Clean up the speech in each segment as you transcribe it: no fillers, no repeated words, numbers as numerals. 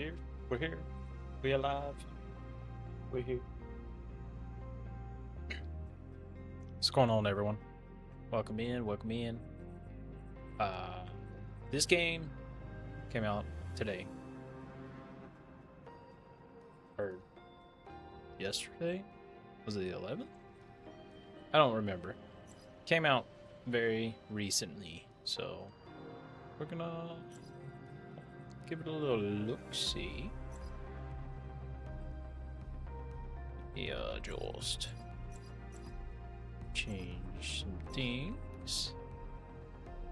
here. We're here. We alive. We're here. What's going on, everyone? Welcome in. Welcome in. Uh, this game came out today or yesterday. Was it the 11th? I don't remember. Came out very recently, so we're gonna give it a little look-see. Yeah, just change some things.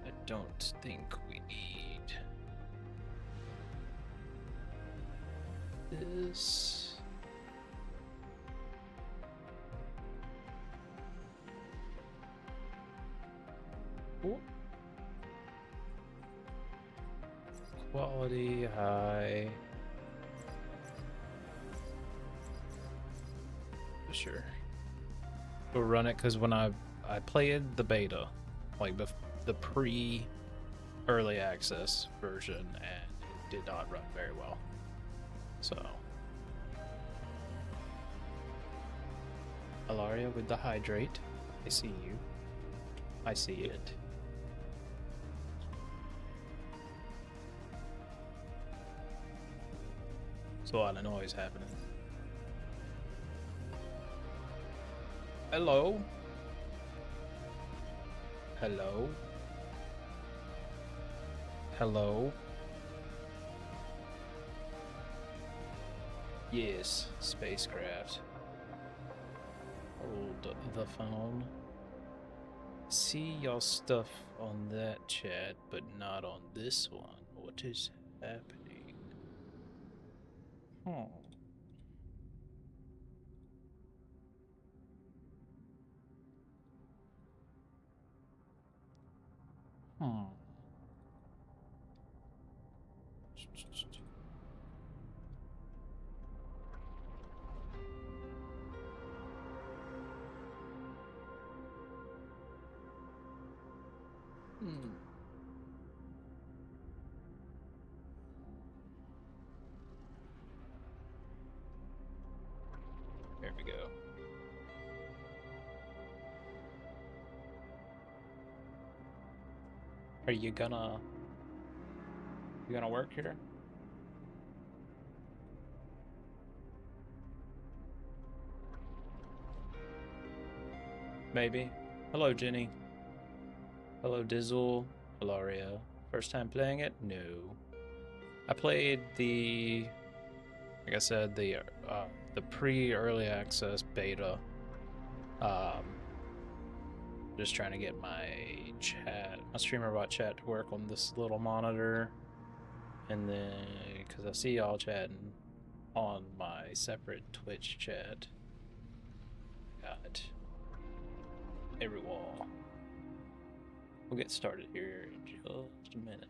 I don't think we need this. Ooh. Quality high. Sure. We'll run it because when I played the beta, like the pre-early access version, and it did not run very well. So, Alaria with the hydrate. I see you. I see it. There's a lot of noise happening. Hello? Hello? Hello? Yes, spacecraft. Hold the phone. See y'all stuff on that chat, but not on this one. What is happening? Hmm. Hmm. Hmm. There we go. Are you gonna work here? Maybe. Hello, Jenny. Hello, Dizzle. Hilaria. First time playing it? No. I played like I said, the pre-early access beta. Um, just trying to get my StreamerBot chat to work on this little monitor, and then because I see y'all chatting on my separate Twitch chat. Got every wall. We'll get started here in just a minute.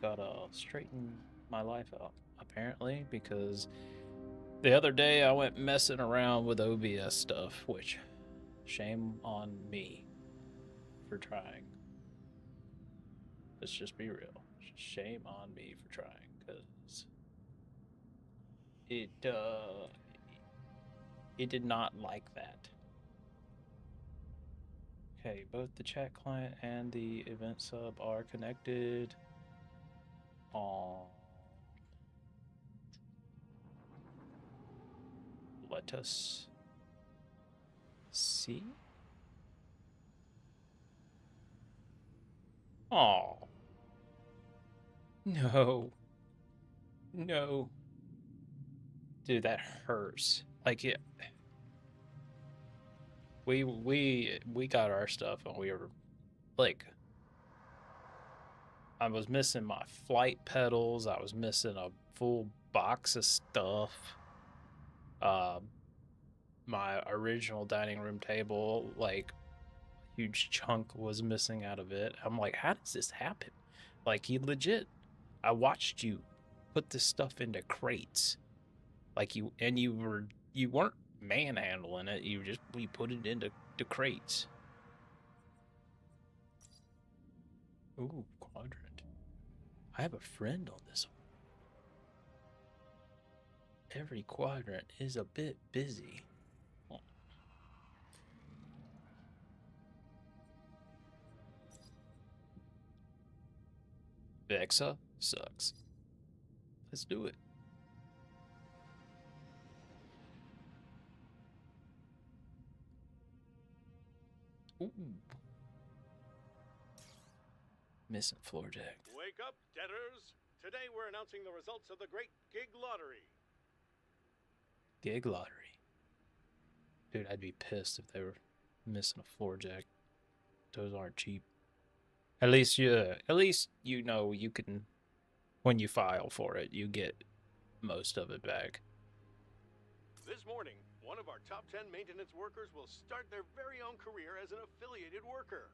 Gotta straighten my life out, apparently, because the other day I went messing around with OBS stuff, which shame on me for trying. Let's just be real. Shame on me for trying, because it did not like that. Okay, both the chat client and the event sub are connected. Let us see. Oh. No. No. Dude, that hurts. Like it. We got our stuff and we were like, I was missing my flight pedals. I was missing a full box of stuff. My original dining room table, like, a huge chunk was missing out of it. I'm like, how does this happen? Like, you legit, I watched you put this stuff into crates. Like you weren't manhandling it. We put it into crates. Ooh, quadrant. I have a friend on this one. every quadrant is a bit busy. Vexa sucks. Let's do it. Ooh. Missing floor jack. Wake up, debtors! Today we're announcing the results of the Great Gig Lottery. Gig lottery. Dude, I'd be pissed if they were missing a floor jack. Those aren't cheap. At least you know you can, when you file for it, you get most of it back. This morning, one of our top 10 maintenance workers will start their very own career as an affiliated worker.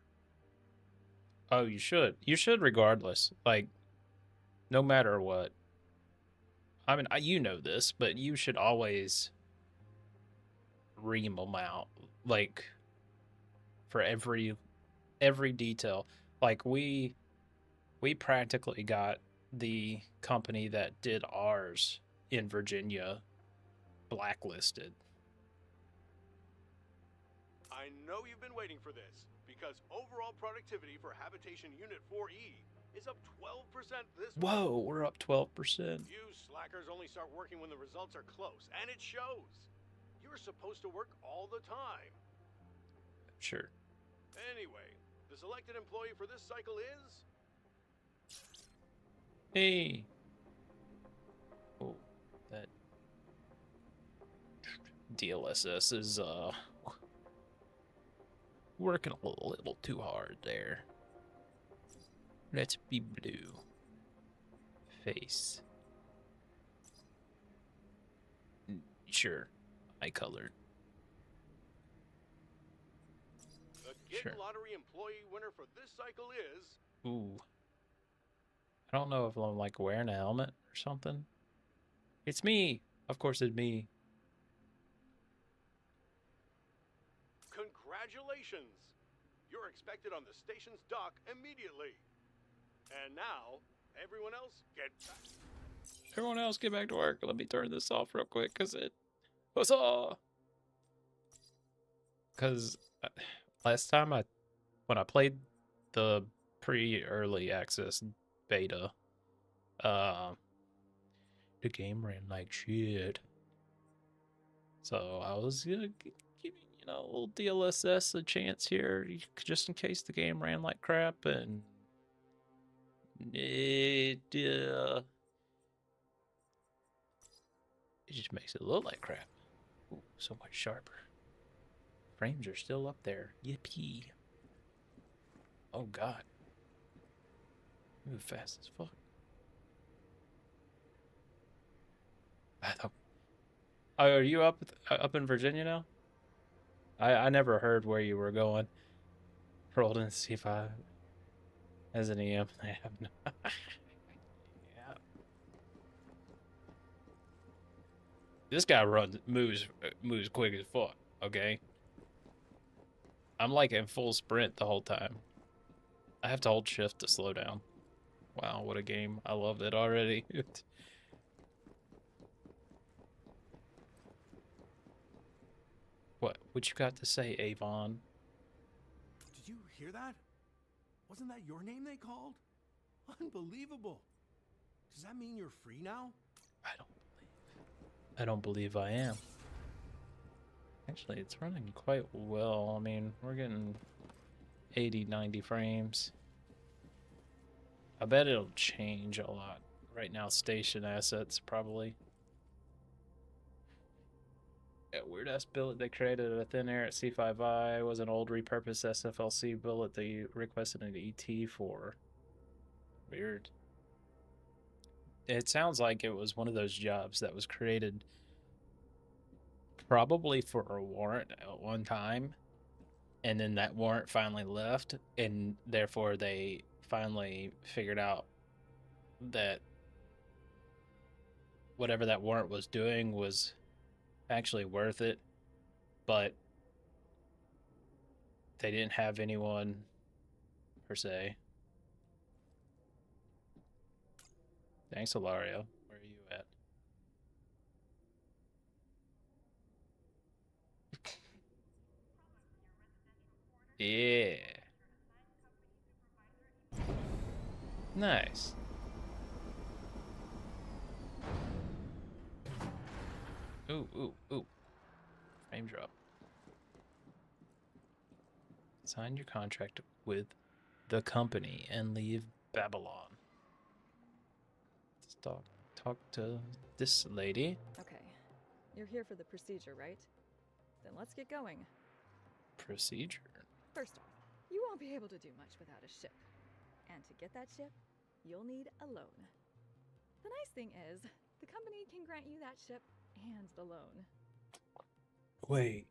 Oh, you should. You should regardless. Like, no matter what. I mean, you know this, but you should always ream them out. Like, for every detail. Like, we practically got the company that did ours in Virginia blacklisted. I know you've been waiting for this, because overall productivity for Habitation Unit 4E is up 12% this month. Whoa, we're up 12%. You slackers only start working when the results are close, and it shows. You're supposed to work all the time. Sure. Anyway, the selected employee for this cycle is... Hey. Oh, that DLSS is working a little too hard there. Let's be blue. Face. Sure, I colored. The Gig Sure. Lottery employee winner for this cycle is... Ooh. I don't know if I'm like wearing a helmet or something. It's me. Of course it's me. Congratulations! You're expected on the station's dock immediately. And now, everyone else get back. Everyone else get back to work. Let me turn this off real quick because it was all. Because last time when I played the pre-early access beta, the game ran like shit. So I was gonna give a little DLSS a chance here, just in case the game ran like crap, and it just makes it look like crap. Ooh, so much sharper. Frames are still up there. Yippee. Oh god. Move fast as fuck. Oh, are you up in Virginia now? I never heard where you were going. Rolled in C5 as an EM. I have no. Yeah. This guy moves quick as fuck. Okay. I'm like in full sprint the whole time. I have to hold shift to slow down. Wow, what a game. I loved it already. What you got to say, Avon? Did you hear that? Wasn't that your name they called? Unbelievable. Does that mean you're free now? I don't believe I am. Actually, it's running quite well. I mean, we're getting 80, 90 frames. I bet it'll change a lot. Right now, station assets probably. Yeah, weird ass billet they created a thin air at C5I was an old repurposed SFLC billet they requested an ET for. Weird. It sounds like it was one of those jobs that was created probably for a warrant at one time, and then that warrant finally left, and therefore they finally figured out that whatever that warrant was doing was actually worth it, but they didn't have anyone per se. Thanks, Ilaria. Where are you at? Yeah. Nice. Ooh, ooh, ooh. Frame drop. Sign your contract with the company and leave Babylon. Let's talk to this lady. Okay, you're here for the procedure, right? Then let's get going. Procedure. First off, you won't be able to do much without a ship. And to get that ship, you'll need a loan. The nice thing is, the company can grant you that ship and the loan. Wait.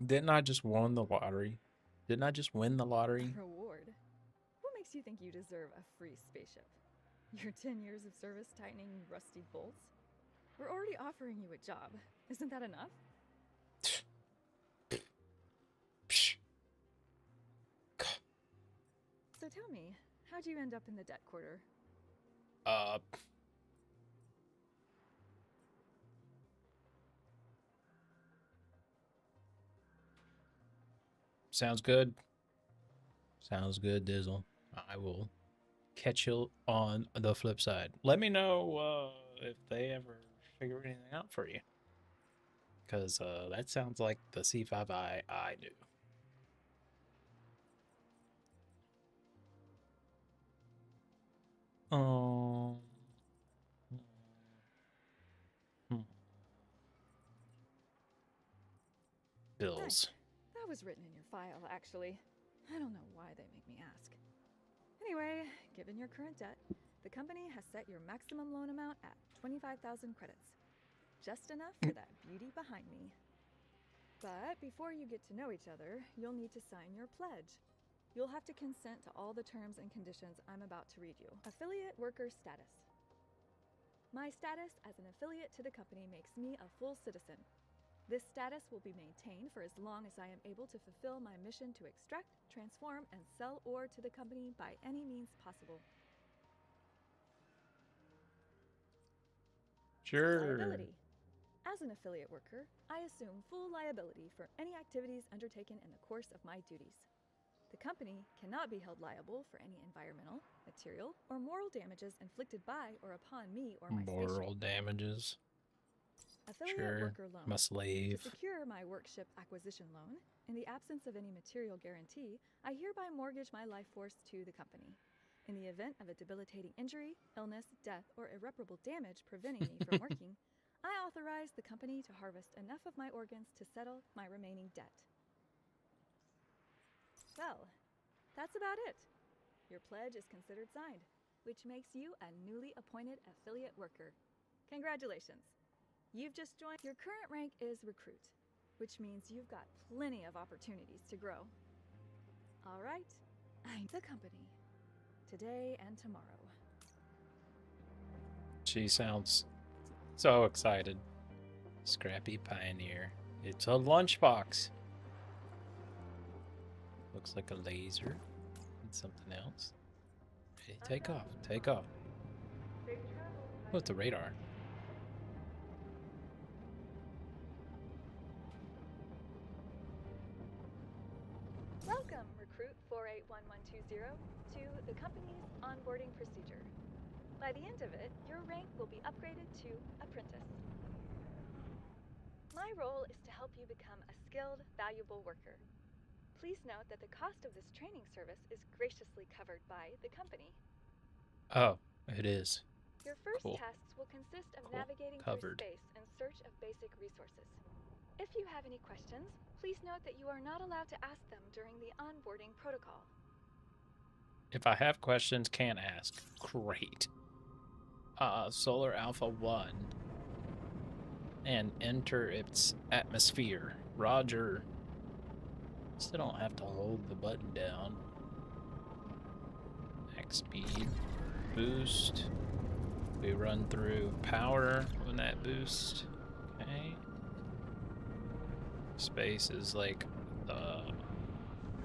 Didn't I just win the lottery? Didn't I just win the lottery? Reward? What makes you think you deserve a free spaceship? Your 10 years of service tightening rusty bolts? We're already offering you a job. Isn't that enough? Psh. So tell me, how'd you end up in the debt quarter? Sounds good. Sounds good, Dizzle. I will catch you on the flip side. Let me know if they ever figure anything out for you. Because that sounds like the C5I I do. Um. Bills. Nice. That was written in your file, actually. I don't know why they make me ask. Anyway, given your current debt, the company has set your maximum loan amount at 25,000 credits. Just enough for that beauty behind me. But before you get to know each other, you'll need to sign your pledge. You'll have to consent to all the terms and conditions I'm about to read you. Affiliate worker status. My status as an affiliate to the company makes me a full citizen. This status will be maintained for as long as I am able to fulfill my mission to extract, transform, and sell ore to the company by any means possible. Sure. Liability. As an affiliate worker, I assume full liability for any activities undertaken in the course of my duties. The company cannot be held liable for any environmental, material, or moral damages inflicted by or upon me or my Moral spaceship. damages. Affiliate Sure. worker loan. I'm a slave. To secure my workship acquisition loan, in the absence of any material guarantee, I hereby mortgage my life force to the company. In the event of a debilitating injury, illness, death, or irreparable damage preventing me from working, I authorize the company to harvest enough of my organs to settle my remaining debt. Well, that's about it. Your pledge is considered signed, which makes you a newly appointed affiliate worker. Congratulations. You've just joined. Your current rank is recruit, which means you've got plenty of opportunities to grow. All right, I'm the company, today and tomorrow. She sounds so excited. Scrappy Pioneer. It's a lunchbox. Looks like a laser and something else. Hey, take off. Take off. Oh, it's a radar. Welcome, Recruit 481120, to the company's onboarding procedure. By the end of it, your rank will be upgraded to Apprentice. My role is to help you become a skilled, valuable worker. Please note that the cost of this training service is graciously covered by the company. Oh, it is. Your first Cool. tasks will consist of Cool. navigating Covered. through space in search of basic resources. If you have any questions, please note that you are not allowed to ask them during the onboarding protocol. If I have questions, can't ask. Great. Solar Alpha 1. And enter its atmosphere. Roger. Still don't have to hold the button down. Max speed. Boost. We run through power when that boost. Okay. Space is like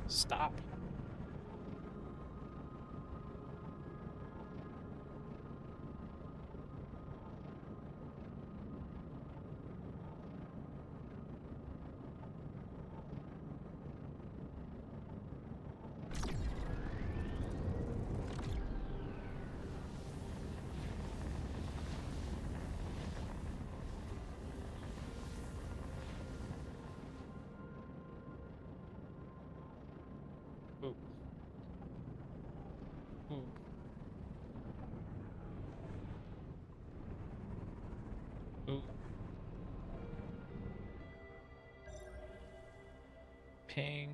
stop. Ping.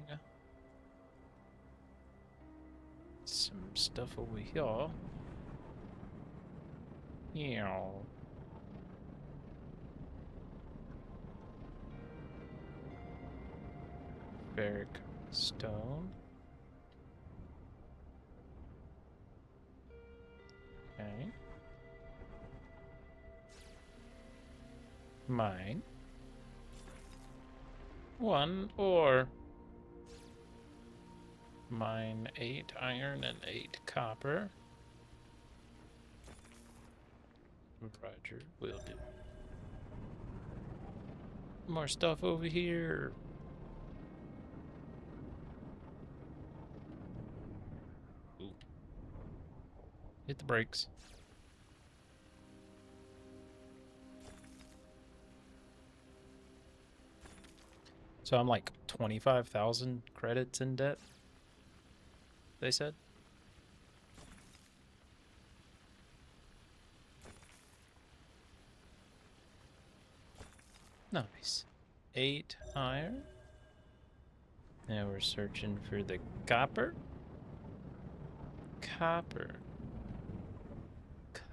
Some stuff over here. Yeah. Ferric stone. Okay. Mine. 1 ore. Mine 8 iron and 8 copper. Roger, will do. More stuff over here. Ooh. Hit the brakes. So I'm like 25,000 credits in debt, they said. Nice. 8 iron. Now we're searching for the copper. Copper.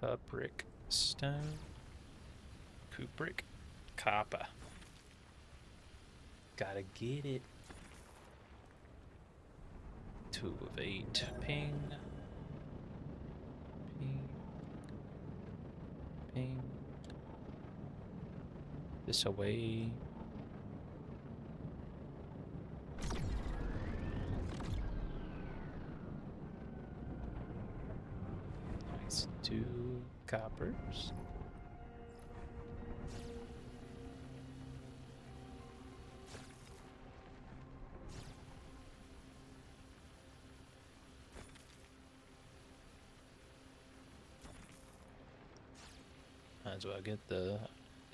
Cupric stone. Cupric. Copper. Gotta get it. 2 of 8. Ping. Ping. Ping. This away. Nice. 2 coppers. Might as well get the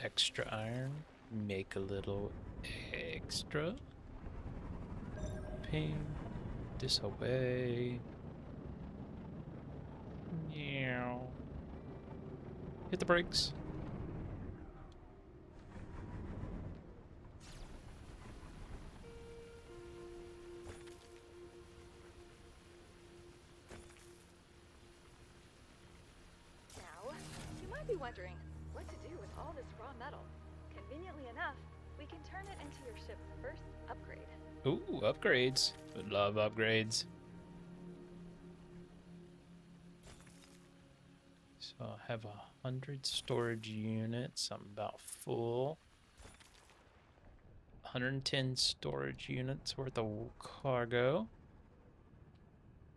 extra iron. Make a little extra. Ping. This away. Yeah. Hit the brakes. Now, you might be wondering what to do with all this raw metal. Conveniently enough, we can turn it into your ship's first upgrade. Ooh, upgrades. Would love upgrades. So I have 100 storage units. I'm about full. 110 storage units worth of cargo.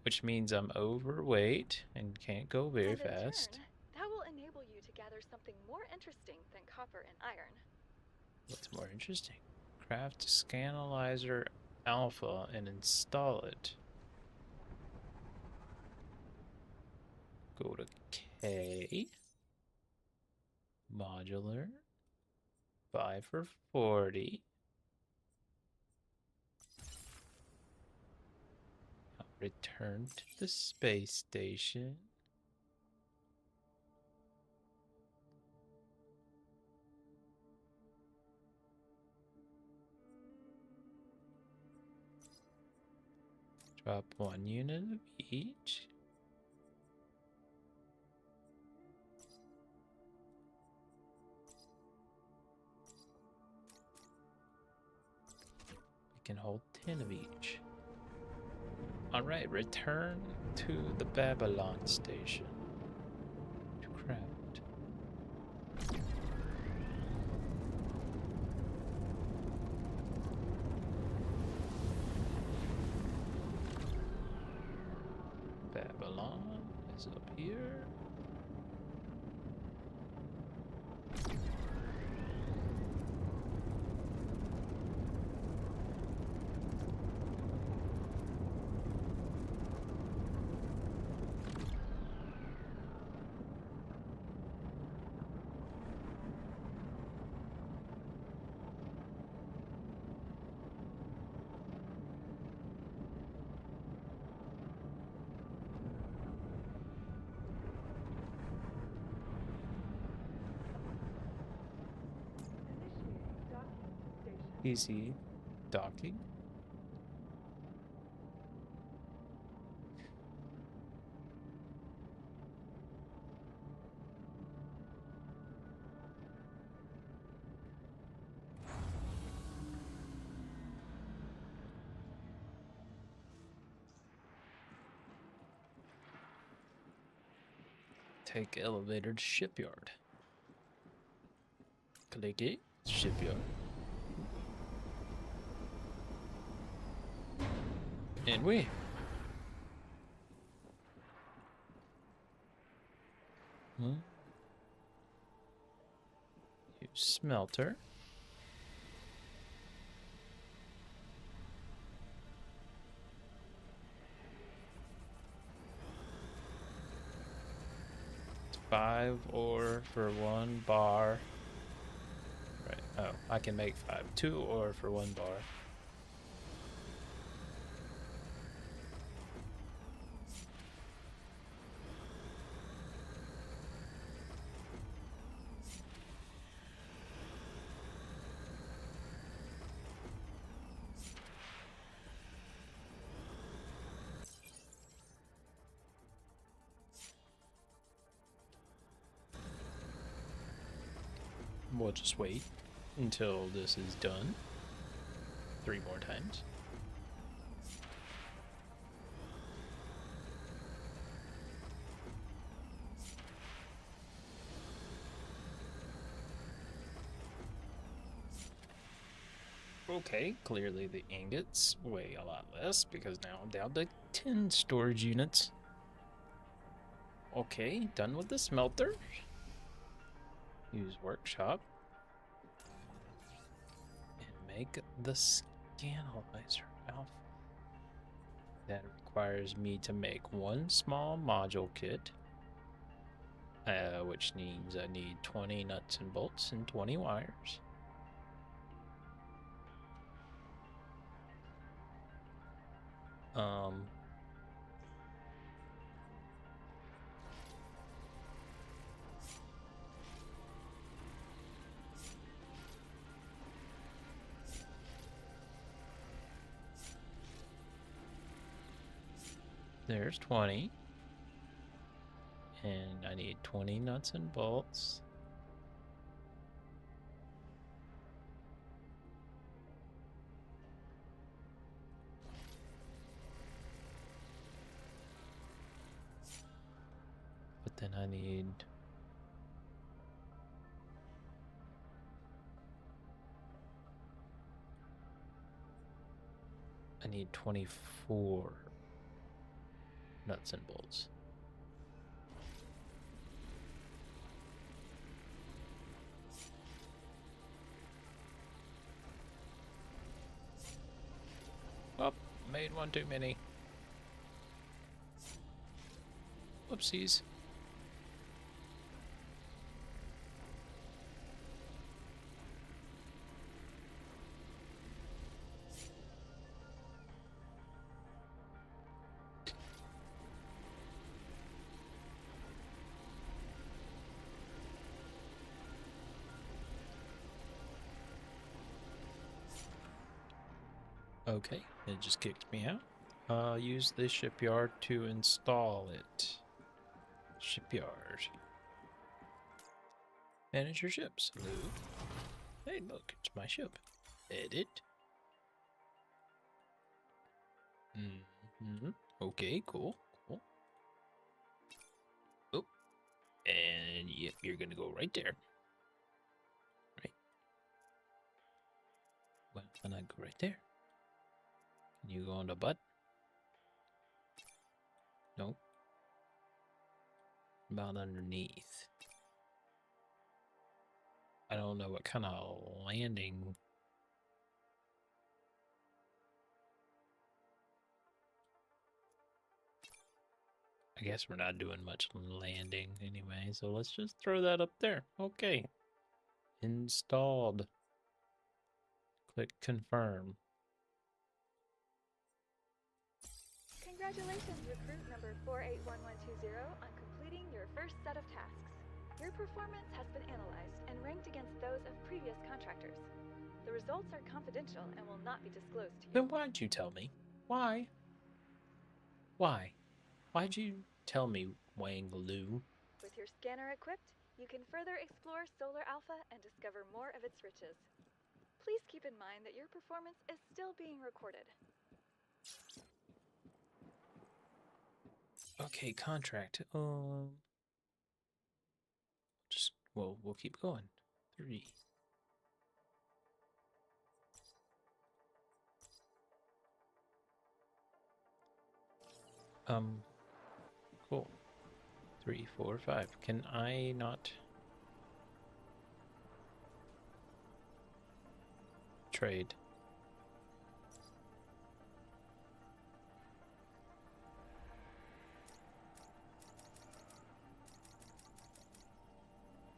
Which means I'm overweight and can't go very And in fast. turn, that will enable you to gather something more interesting than copper and iron. What's more interesting? Craft Scanalizer Alpha and install it. Go to K. Modular. Buy for 40. I'll return to the space station. Drop 1 unit of each. We can hold 10 of each. Alright, return to the Babylon station to craft. Babylon is up here. Easy docking. Take elevator to shipyard. Click it. Shipyard. And we. Use smelter. It's 5 ore for 1 bar. Right. Oh, I can make 5. 2 ore for 1 bar. We'll just wait until this is done 3 more times. Okay, clearly the ingots weigh a lot less because now I'm down to 10 storage units. Okay, done with the smelter. Use workshop. And make the scanalyzer alpha. That requires me to make 1 small module kit. Which means I need 20 nuts and bolts and 20 wires. There's 20. And I need 20 nuts and bolts. But then I need... I need 24 nuts and bolts. Oh, made 1 too many. Whoopsies. Okay, it just kicked me out. Use the shipyard to install it. Shipyard. Manage your ships. Hello. Hey, look, it's my ship. Edit. Okay, cool. Oh, and yep, you're gonna go right there. Right. Well, and I go right there. Can you go on the butt? Nope. About underneath. I don't know what kind of landing. I guess we're not doing much landing anyway, so let's just throw that up there. Okay. Installed. Click confirm. Congratulations, recruit number 481120, on completing your first set of tasks. Your performance has been analyzed and ranked against those of previous contractors. The results are confidential and will not be disclosed to you. Then why'd you tell me? Why? Why? Why'd you tell me, Wang Lu? With your scanner equipped, you can further explore Solar Alpha and discover more of its riches. Please keep in mind that your performance is still being recorded. Okay, contract. we'll keep going. 3. Cool. 3, 4, 5. Can I not trade?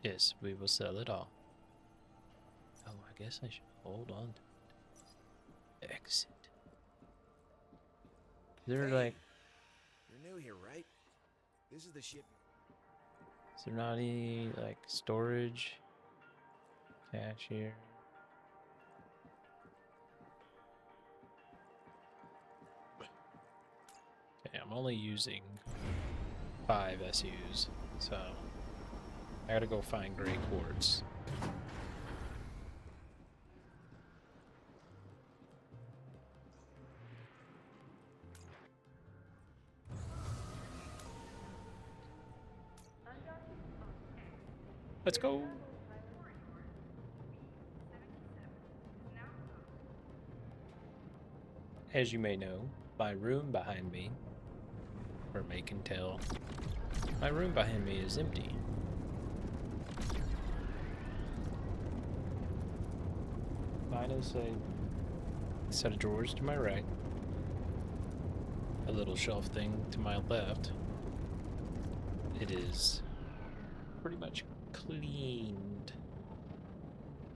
Yes, we will sell it all. Oh, I guess I should hold on to it. Exit. They're like, You're new here, right? This is the ship. is there not any like storage? Cashier. Okay, I'm only using 5 SUs, so I gotta go find gray quartz. Let's go. As you may know, my room behind me, or may can tell, my room behind me is empty. Minus a set of drawers to my right, a little shelf thing to my left. It is pretty much cleaned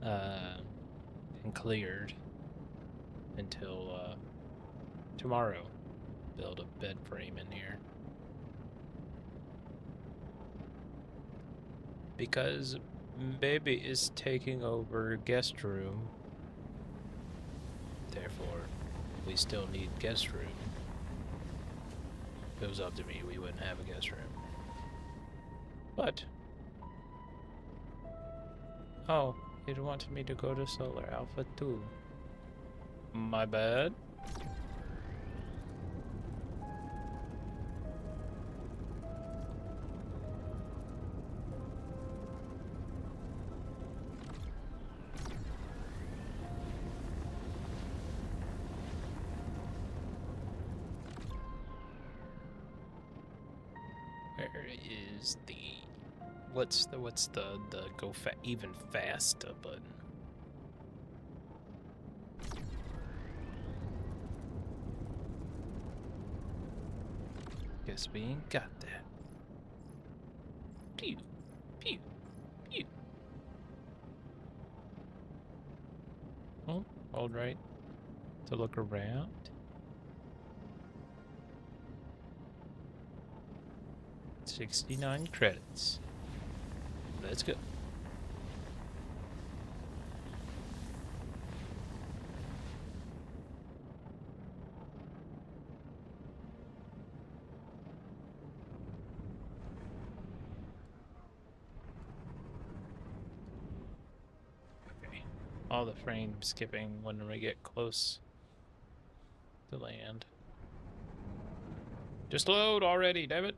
and cleared until tomorrow. Build a bed frame in here. Because baby is taking over guest room. Therefore, we still need guest room. If it was up to me, we wouldn't have a guest room. But oh, it wanted me to go to Solar Alpha 2. My bad. Where is the what's the go even faster button? Guess we ain't got that. Pew, pew, pew. Oh, hold right to look around. $69 credits. Let's go. Okay. All the frame skipping when we get close to land. Just load already, damn it.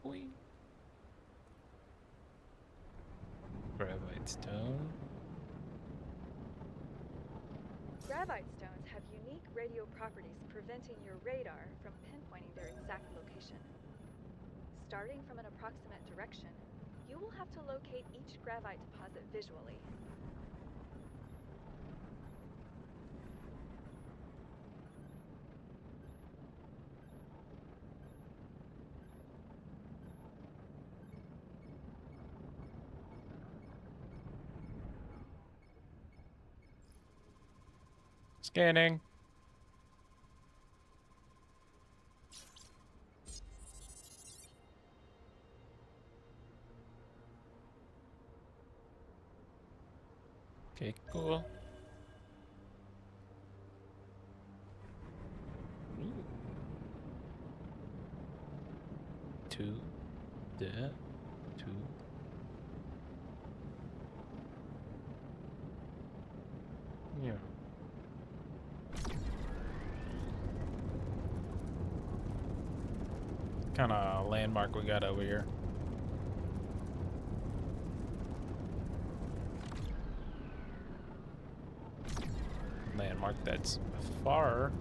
Boing. Graphite stone. Gravite stones have unique radio properties preventing your radar from pinpointing their exact location. Starting from an approximate direction, you will have to locate each gravite deposit visually. Scanning. Okay, cool. Ooh. 2. That. 2. Yeah. kind of landmark we got over here? Landmark that's far.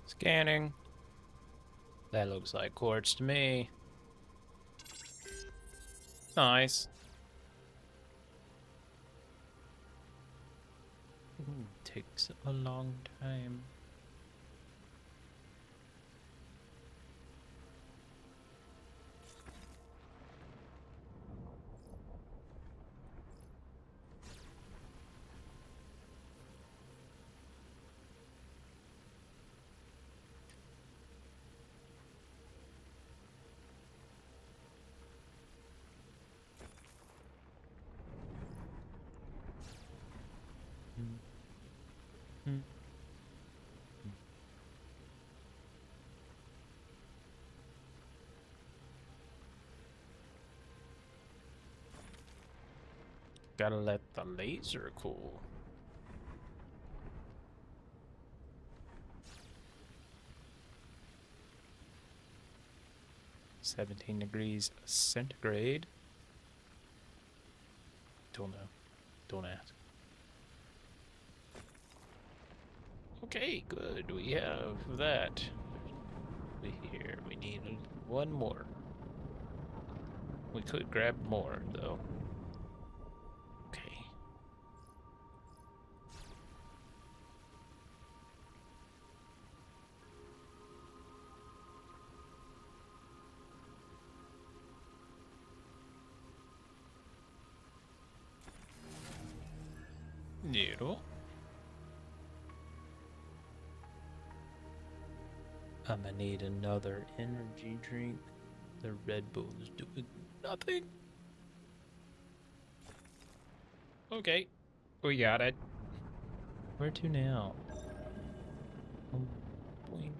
Scanning. That looks like quartz to me. Nice. Takes a long time. Gotta let the laser cool. (17 degrees centigrade). Don't know. Don't ask. Okay, good. We have that. Here, we need one more. We could grab more, though. Okay. Noodle. I'm gonna need another energy drink. The Red Bull is doing nothing. Okay, we got it. Where to now? Oh, boy.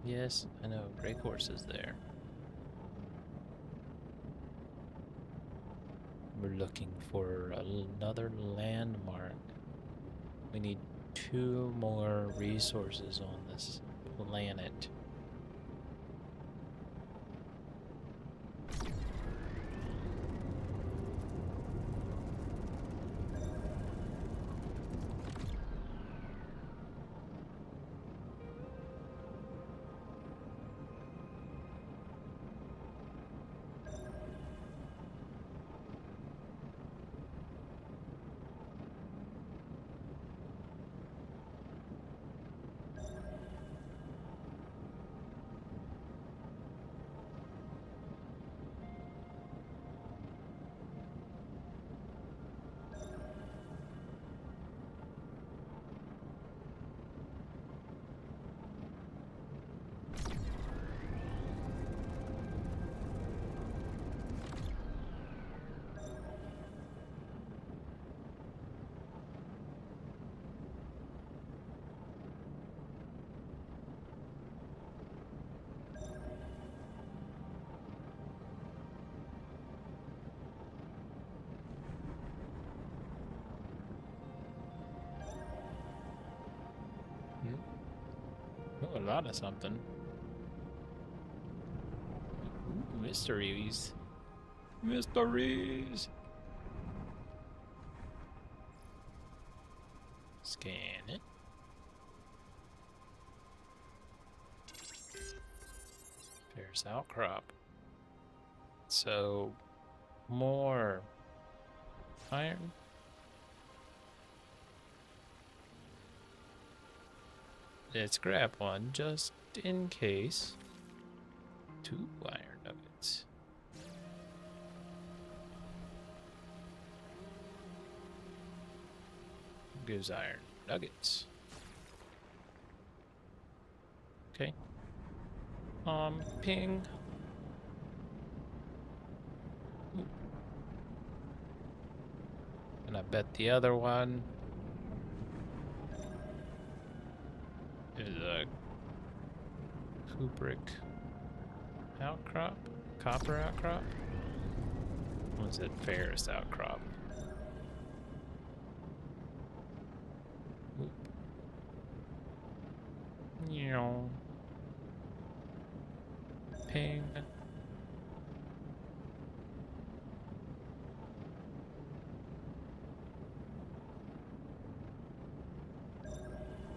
Yes, I know. Gray horse is there. We're looking for another landmark. We need 2 more resources on this planet. Oh, a lot of something. Ooh, mysteries. Mysteries. Scan it. There's outcrop. So, more iron. Let's grab one just in case. 2 iron nuggets. Goose iron nuggets. Okay. Ping. Ooh. And I bet the other one is a cupric outcrop? Copper outcrop? Or was it ferrous outcrop? Oop. Meow. Ping.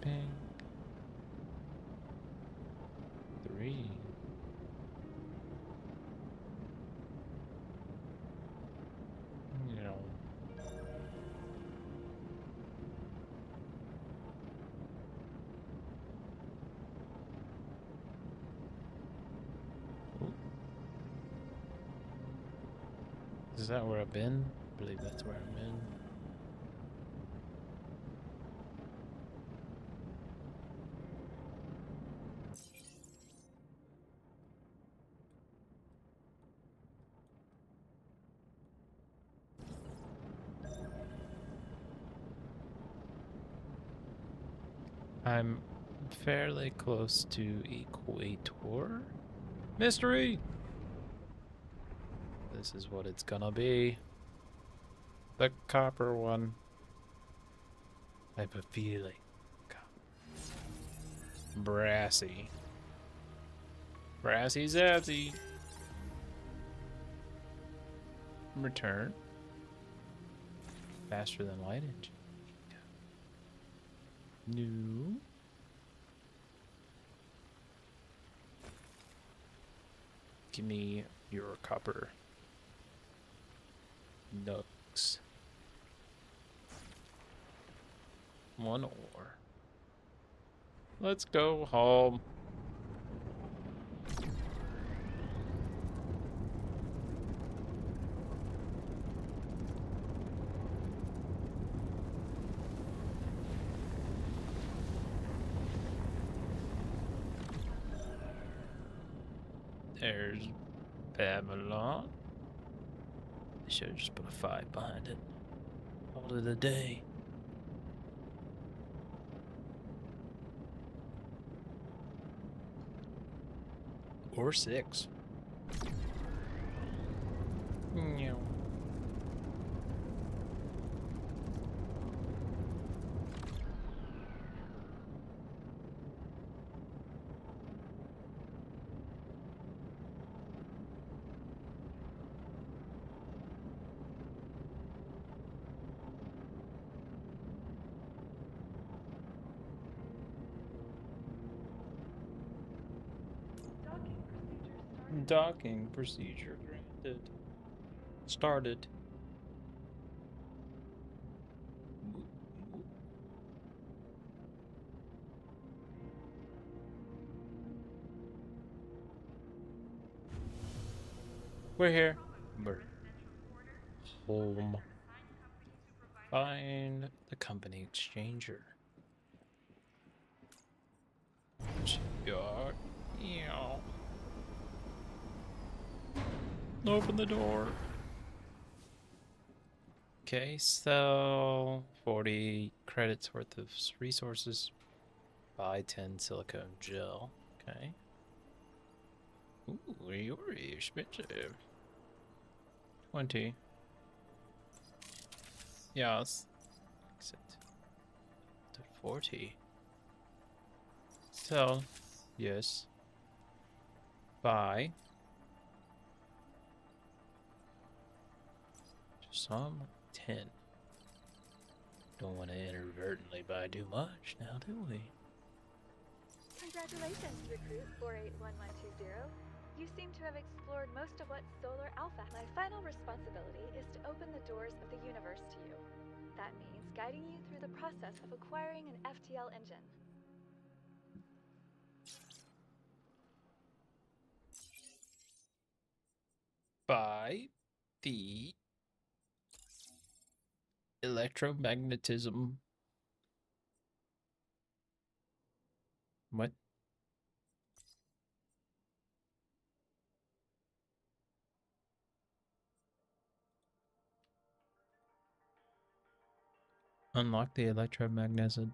Ping. 3. Meow. Oop. Is that where I've been? I believe that's where I've been. I'm fairly close to equator. Mystery! This is what it's gonna be. The copper one. I have a feeling. Brassy. Brassy Zappy. Return. Faster than light engine. No. Give me your copper. Nugs. One ore. Let's go home. There's Babylon. I should have just put a 5 behind it. Called it a day. Or 6. Meow. Docking procedure granted. Started. We're here. We're home. Find the company exchanger. God. Yeah. Open the door. Okay, so 40 credits worth of resources. Buy 10 silicone gel. Okay. Ooh, you're expensive. 20. Yes. Exit. To 40. Sell. Yes. Buy. Some 10. Don't want to inadvertently buy too much now, do we? Congratulations, Recruit 481120. You seem to have explored most of what Solar Alpha. My final responsibility is to open the doors of the universe to you. That means guiding you through the process of acquiring an FTL engine. Buy the electromagnetism What? Unlock the electromagnetism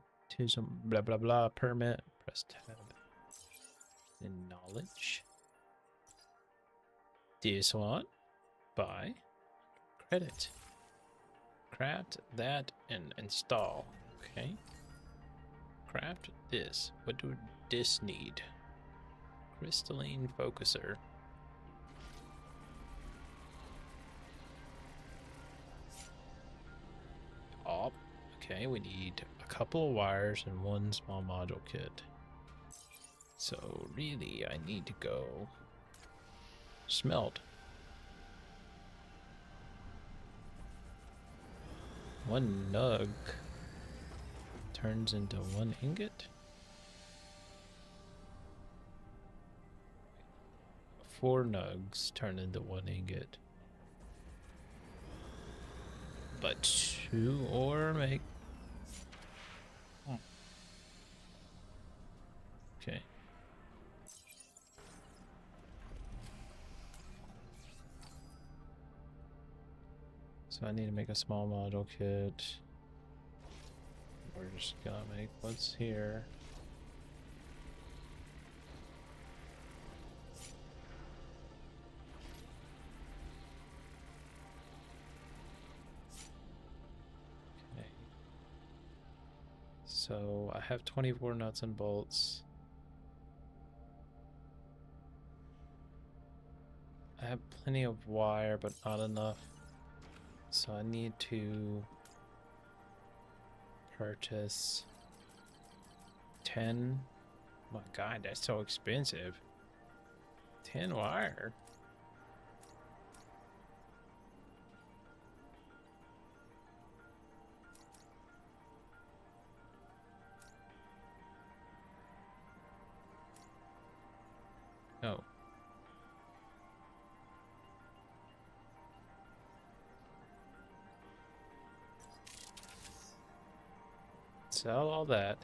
blah blah blah permit. Press tab. In knowledge. This one. Buy. Credit. Craft that and install. Okay. Craft this. What do this need? Crystalline focuser. Oh, okay, we need a couple of wires and one small module kit. So really, I need to go smelt. One nug turns into one ingot. 4 nugs turn into 1 ingot. But 2 ore make... Okay. So I need to make a small model kit. We're just gonna make what's here. Okay. So I have 24 nuts and bolts. I have plenty of wire, but not enough. So I need to purchase 10. My God, that's so expensive. 10 wire. Oh. Sell all that.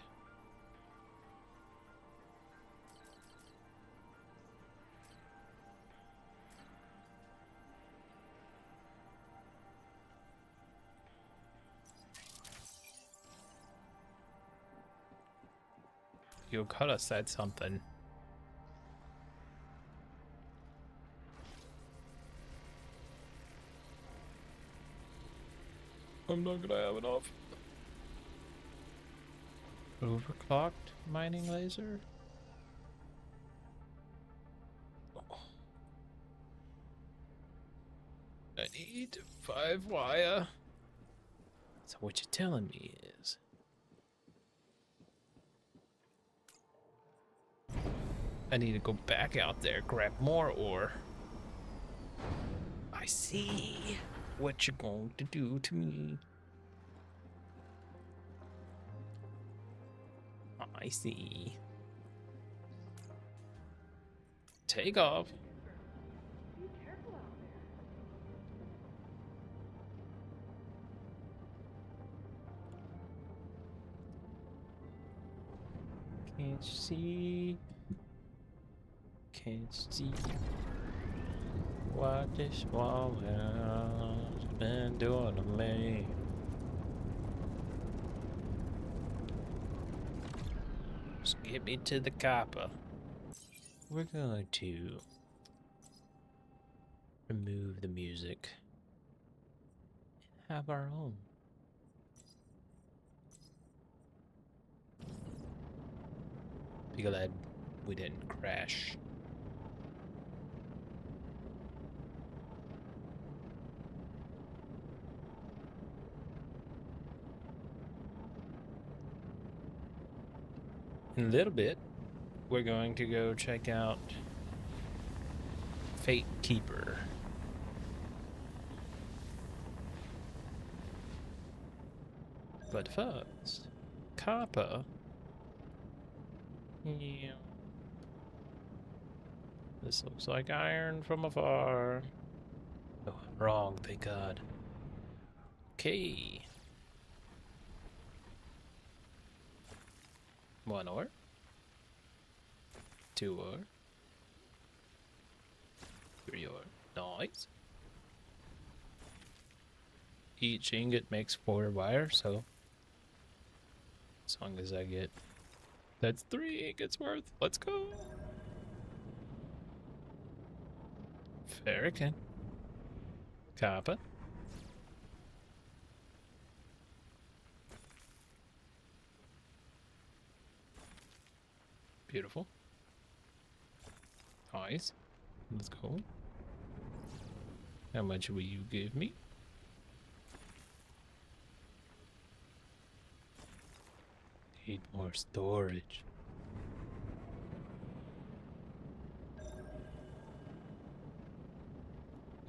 You could have said something. I'm not gonna have enough. Overclocked mining laser? Oh. I need 5 wire. So what you're telling me is I need to go back out there, grab more ore. I see what you're going to do to me. I see. Take off. Be careful out there. Can't you see? Can't you see what this wall has been doing to me? Just get me to the copper. We're going to remove the music and have our own. Be glad we didn't crash. In a little bit, we're going to go check out Fatekeeper. But first, copper. Yeah. This looks like iron from afar. Oh, I'm wrong, thank God. Okay. 1 ore. 2 ore. 3 ore. Nice. Each ingot makes 4 wire, so as long as I get... That's 3 ingots worth. Let's go. Ferrican. Copper. Beautiful. Nice. Let's go. How much will you give me? Need more storage.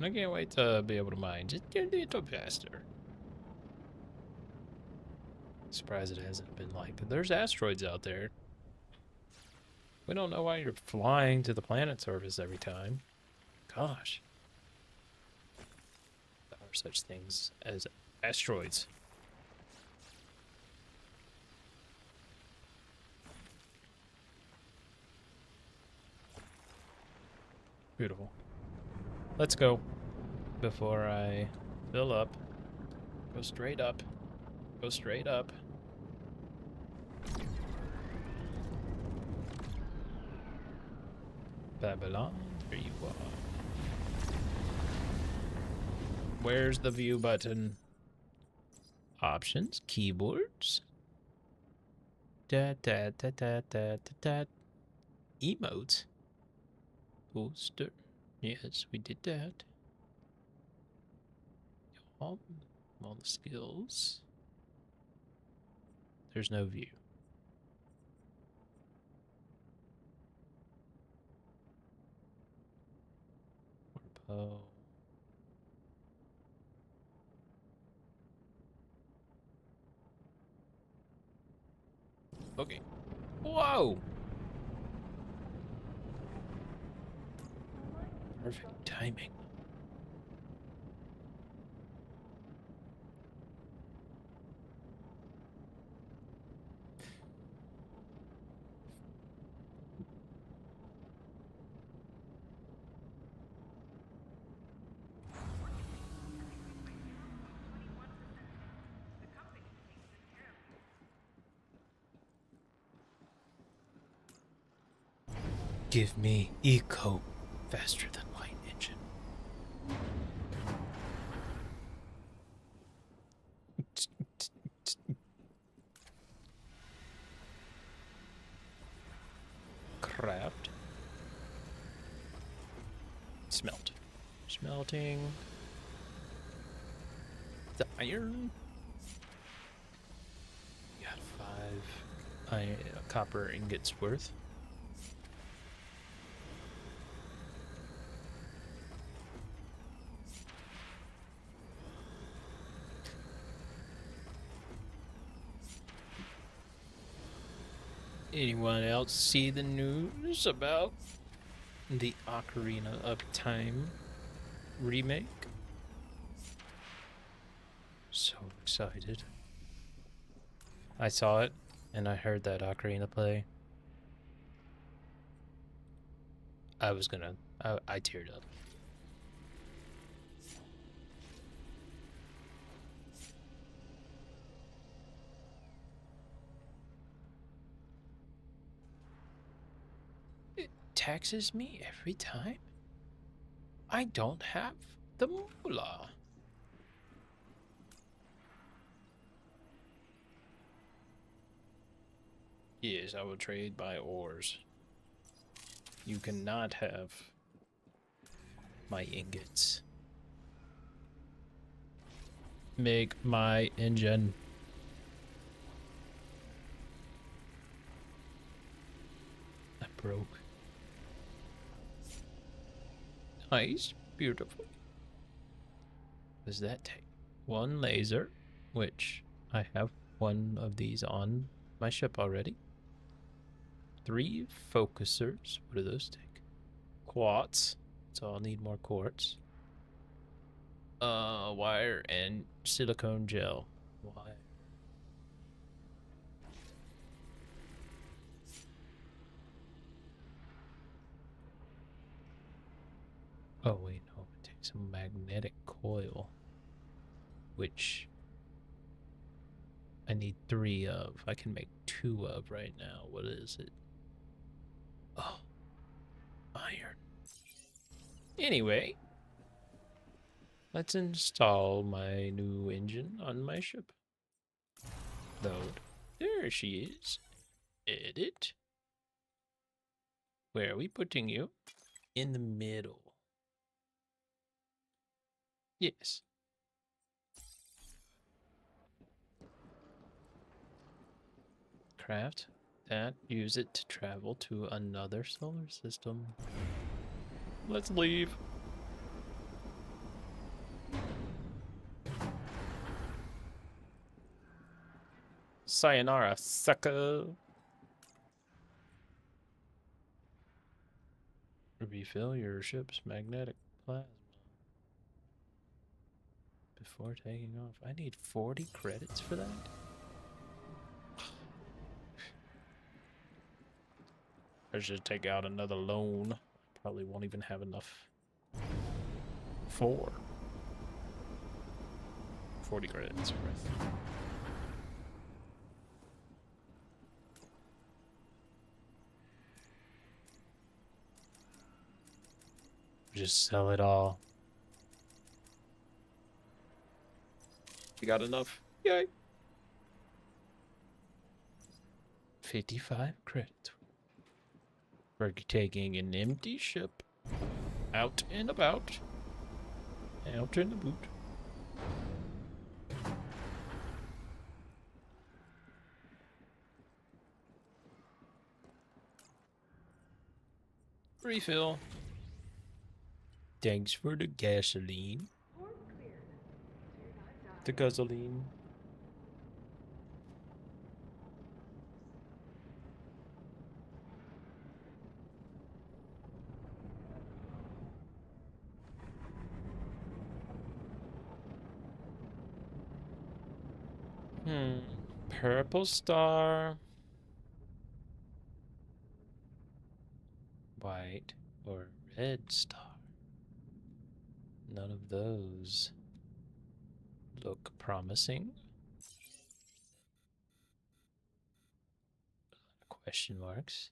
I can't wait to be able to mine just a little faster. Surprised it hasn't been like, there's asteroids out there. We don't know why you're flying to the planet surface every time. Gosh. There are such things as asteroids. Beautiful. Let's go. Before I fill up. Go straight up. Go straight up. Babylon, there you are. Where's the view button? Options, keyboards. Da da da da da da da. Emotes. Poster. Yes, we did that. All the skills. There's no view. Oh. Okay. Whoa! Perfect timing. Give me eco faster than light engine. Craft. Smelt. Smelting. The iron. Got 5 copper ingots worth. Anyone else see the news about the Ocarina of Time remake? So excited. I saw it and I heard that Ocarina play. I teared up. Taxes me every time? I don't have the moolah. Yes, I will trade by ores. You cannot have my ingots. Make my engine. I broke. Nice, beautiful. What does that take? 1 laser, which I have 1 of these on my ship already. 3 focusers. What do those take? Quartz. So I'll need more quartz. Wire and silicone gel. Wire. Oh, wait, no. It takes a magnetic coil, which I need 3 of. I can make 2 of right now. What is it? Oh, iron. Anyway, let's install my new engine on my ship. Load. There she is. Edit. Where are we putting you? In the middle. Yes. Craft that. Use it to travel to another solar system. Let's leave. Sayonara, sucker. Refill your ship's magnetic plasma before taking off. I need 40 credits for that? I should take out another loan. Probably won't even have enough. 40 credits. Right. Just sell it all. You got enough? Yay! 55 credits. For taking an empty ship out and about. Out in the boot. Refill. Thanks for the gasoline. The gasoline. Purple star. White or red star. None of those look promising. Question marks.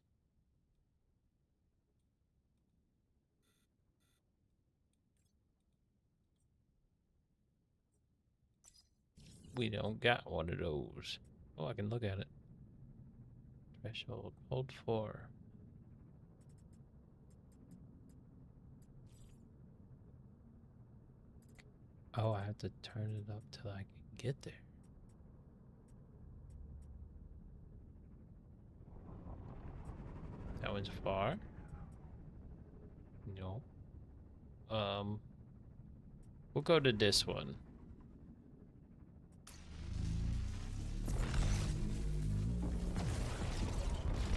We don't got one of those. Oh, I can look at it. Threshold. Hold 4. Oh, I have to turn it up till I can get there. That one's far. No. We'll go to this one.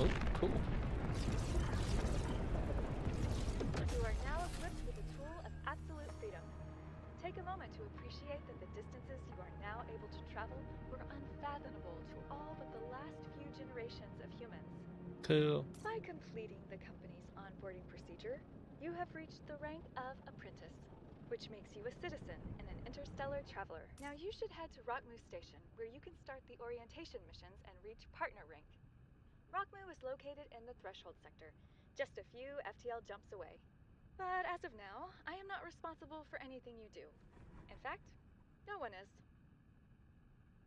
Oh, cool. You are now equipped with the tool of absolute freedom. Take a moment to appreciate that the distances you are now able to travel were unfathomable to all but the last few generations of humans. Cool. By completing the company's onboarding procedure, you have reached the rank of apprentice, which makes you a citizen and an interstellar traveler. Now you should head to Rockmoo Station, where you can start the orientation missions and reach partner rank. Rockmoo is located in the Threshold sector, just a few FTL jumps away. But as of now, I am not responsible for anything you do. In fact, no one is.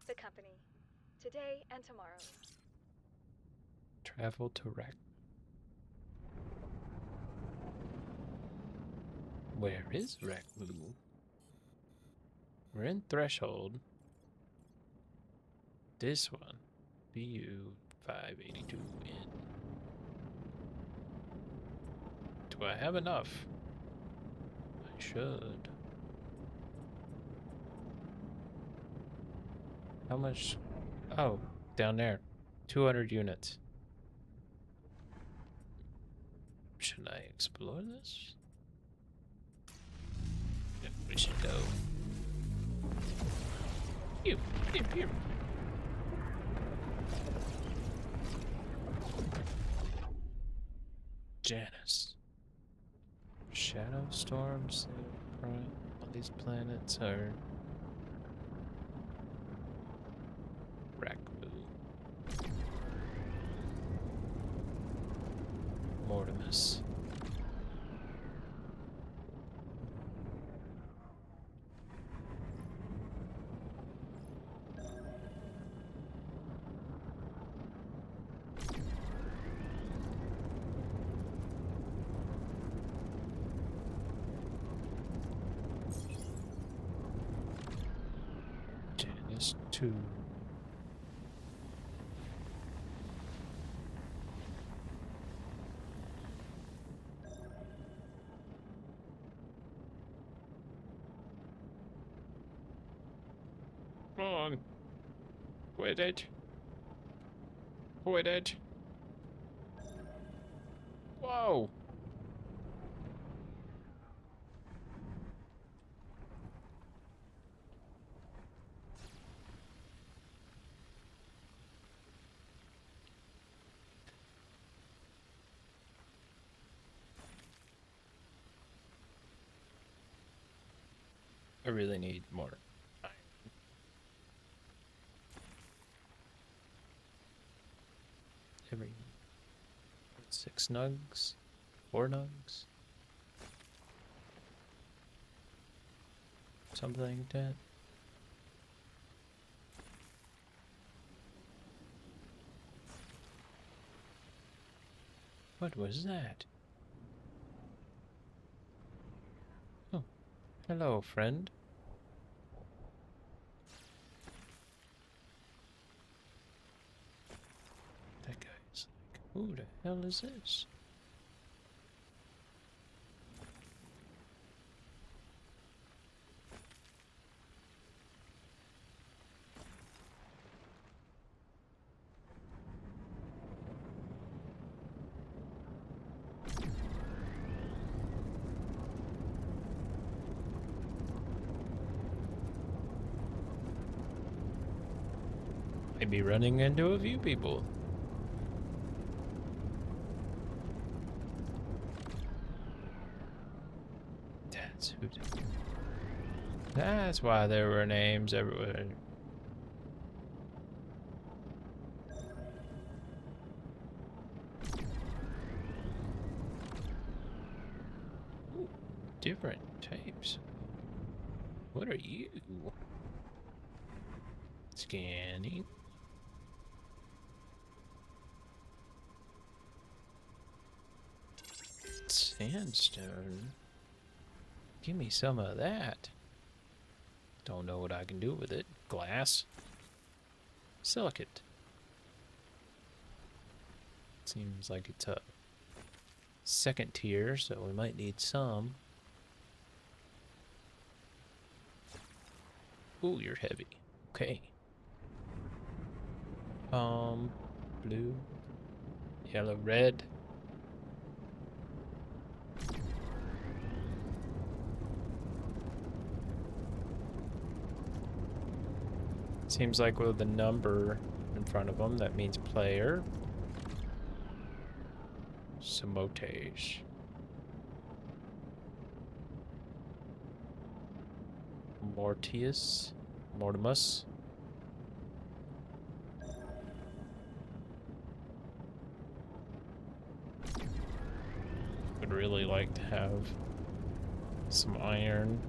The company, today and tomorrow. Travel to Rack. Where is Rackmoo? We're in Threshold. This one. BU 582 in. Do I have enough? I should. How much? Oh, down there. 200 units. Should I explore this? Yeah, we should go. Pew, pew, pew. Janice. Shit. shadow storms. All these planets are Rakbu. Mortimus. Janus 2. Come on. Quit it. Quit it. Whoa. I really need more iron. Every 6 nugs? 4 nugs? Something like that. What was that? Oh, hello, friend. That guy's like, who the hell is this? I'd be running into a few people. That's who did. That's why there were names everywhere. Ooh, different types. What are you? Scanning. Sandstone. Give me some of that. Don't know what I can do with it. Glass. Silicate. Seems like it's a second tier, so we might need some. Ooh, you're heavy. Okay. Blue, yellow, red. Seems like with the number in front of them, that means player. Samotage. Mortius. Mortimus. Would really like to have some iron.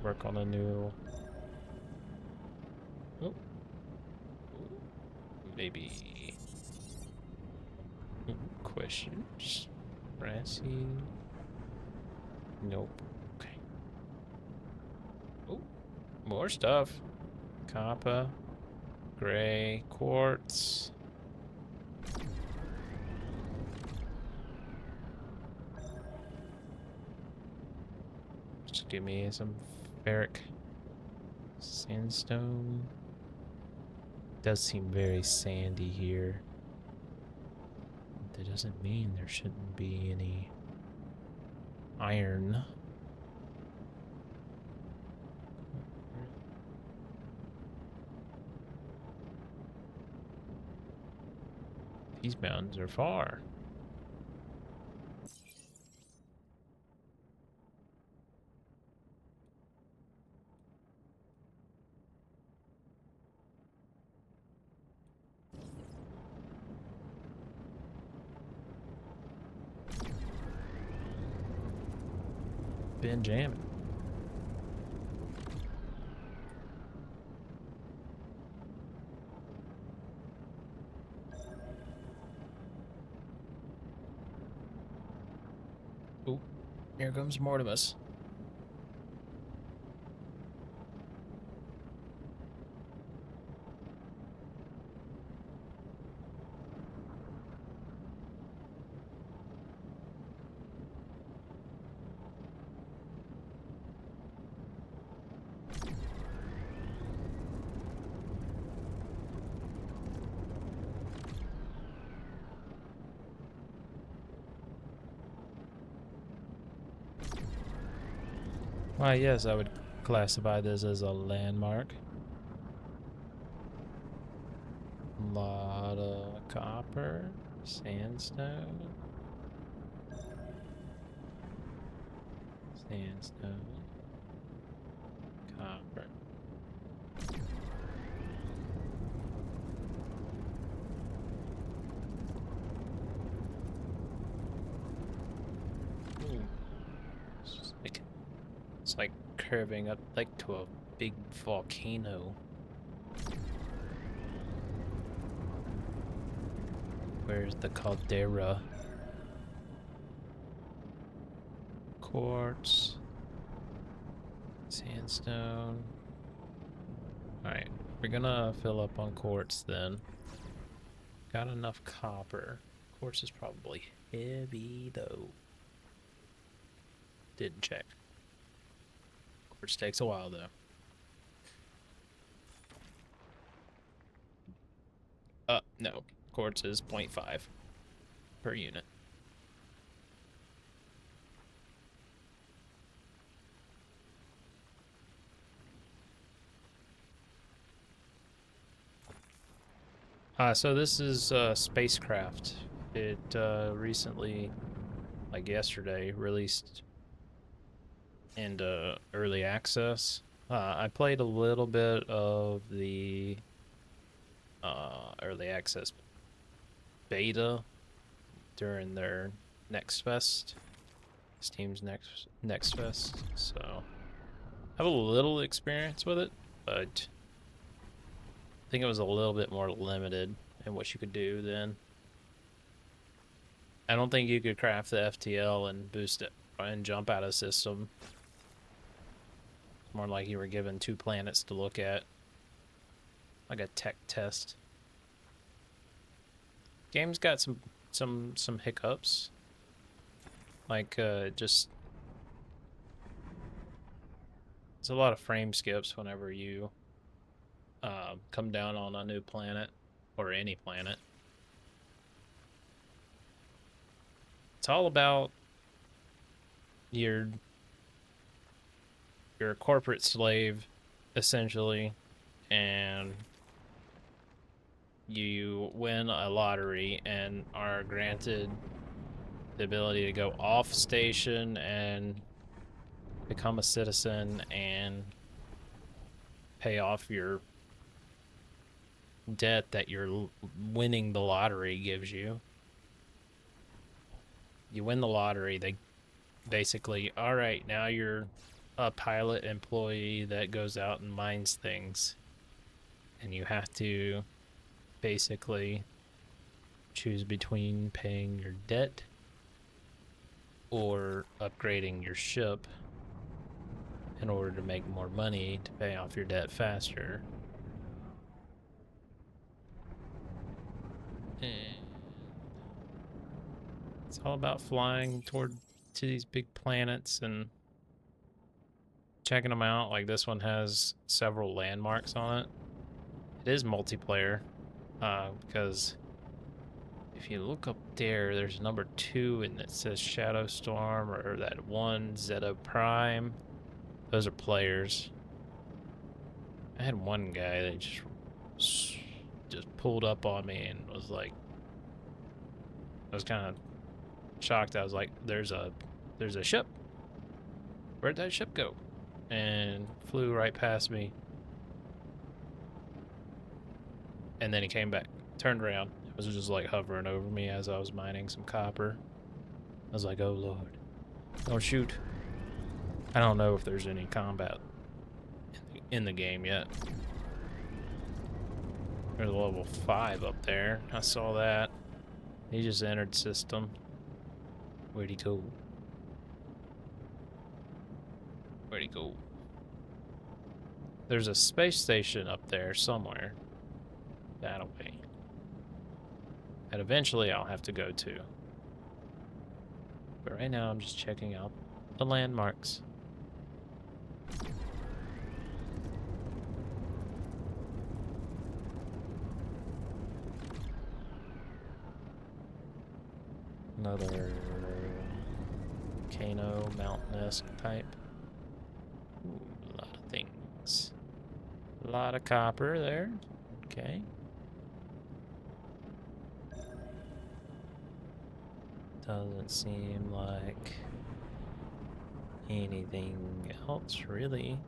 Work on a new... Oh. Maybe... Questions? Brassy? Nope. Okay. Oh, more stuff. Copper. Gray. Quartz. Just give me some ferric sandstone. Does seem very sandy here. That doesn't mean there shouldn't be any iron. These mountains are far. been jamming. Oh, here comes Mortimus. Why, yes, I would classify this as a landmark. Lot of copper, sandstone, sandstone, copper. Ooh. It's like curving up like to a big volcano. Where's the caldera? Quartz. Sandstone. Alright, we're gonna fill up on quartz then. Got enough copper. Quartz is probably heavy though. Didn't check. Quartz takes a while though. No. Quartz is 0.5 per unit. So this is a spacecraft. It recently, like yesterday, released into early access. I played a little bit of the early access beta during their Next Fest, Steam's Next Fest, so I have a little experience with it, but I think it was a little bit more limited in what you could do then. I don't think you could craft the FTL and boost it and jump out of system. It's more like you were given 2 planets to look at, like a tech test. Game's got some hiccups, like just there's a lot of frame skips whenever you come down on a new planet or any planet. It's all about you're a corporate slave essentially, and you win a lottery and are granted the ability to go off station and become a citizen and pay off your debt that your winning the lottery gives you. You win the lottery, they basically, all right, now you're a pilot employee that goes out and mines things, and you have to basically choose between paying your debt or upgrading your ship in order to make more money to pay off your debt faster. And it's all about flying to these big planets and checking them out. Like this one has several landmarks on it. It is multiplayer. Because if you look up there, there's number 2 and it says Shadow Storm, or that one Zeta Prime. Those are players. I had one guy that just pulled up on me and was like, I was kind of shocked. I was like, there's a ship. Where'd that ship go? And flew right past me. And then he came back, turned around. It was just like hovering over me as I was mining some copper. I was like, oh Lord, don't shoot. I don't know if there's any combat in the game yet. There's a level 5 up there. I saw that. He just entered system. Where'd he go? Where'd he go? There's a space station up there somewhere. That way. And eventually I'll have to go to. But right now I'm just checking out the landmarks. Another volcano, mountain-esque type. Ooh, a lot of things. A lot of copper there. Okay. Doesn't seem like anything else, really.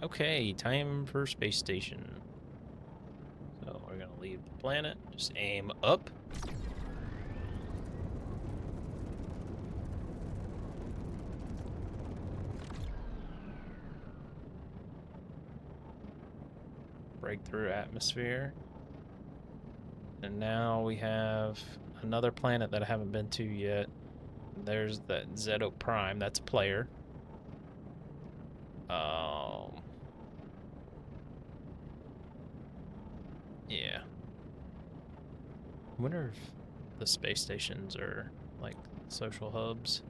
Okay, time for space station. So we're gonna leave the planet, just aim up. Breakthrough atmosphere. And now we have another planet that I haven't been to yet. There's that Zeto Prime, that's a player. Yeah. I wonder if the space stations are like social hubs.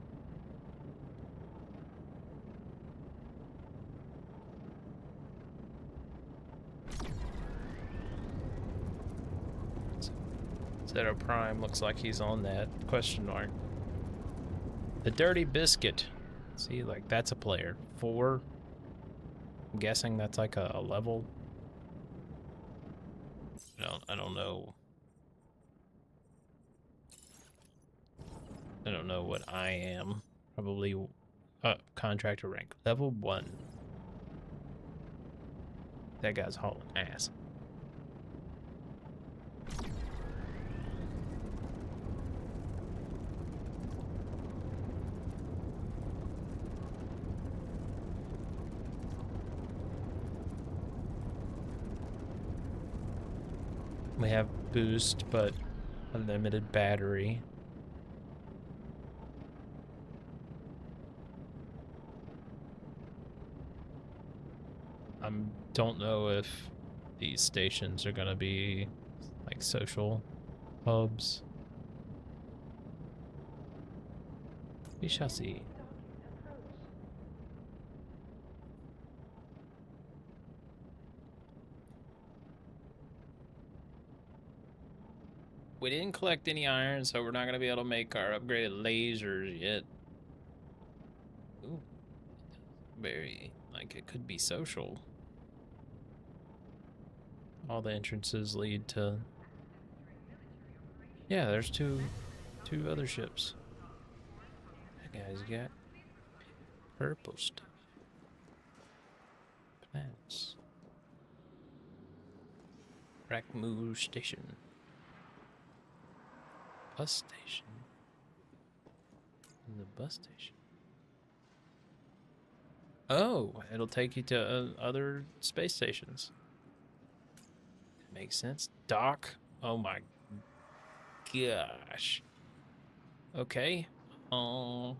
Zeto Prime looks like he's on that question mark. The Dirty Biscuit. See, like that's a player. 4. I'm guessing that's like a level. I don't know. I don't know what I am. Probably contractor rank. Level 1. That guy's hauling ass. We have boost, but a limited battery. I don't know if these stations are gonna be like social hubs. We shall see. We didn't collect any iron, so we're not gonna be able to make our upgraded lasers yet. Ooh, very like it could be social. All the entrances lead to. Yeah, there's two other ships. That guy's got purple stuff. Plants. Rackmoo Station. Bus station. The bus station. Oh, it'll take you to other space stations. Makes sense. Dock. Oh my gosh. Okay. I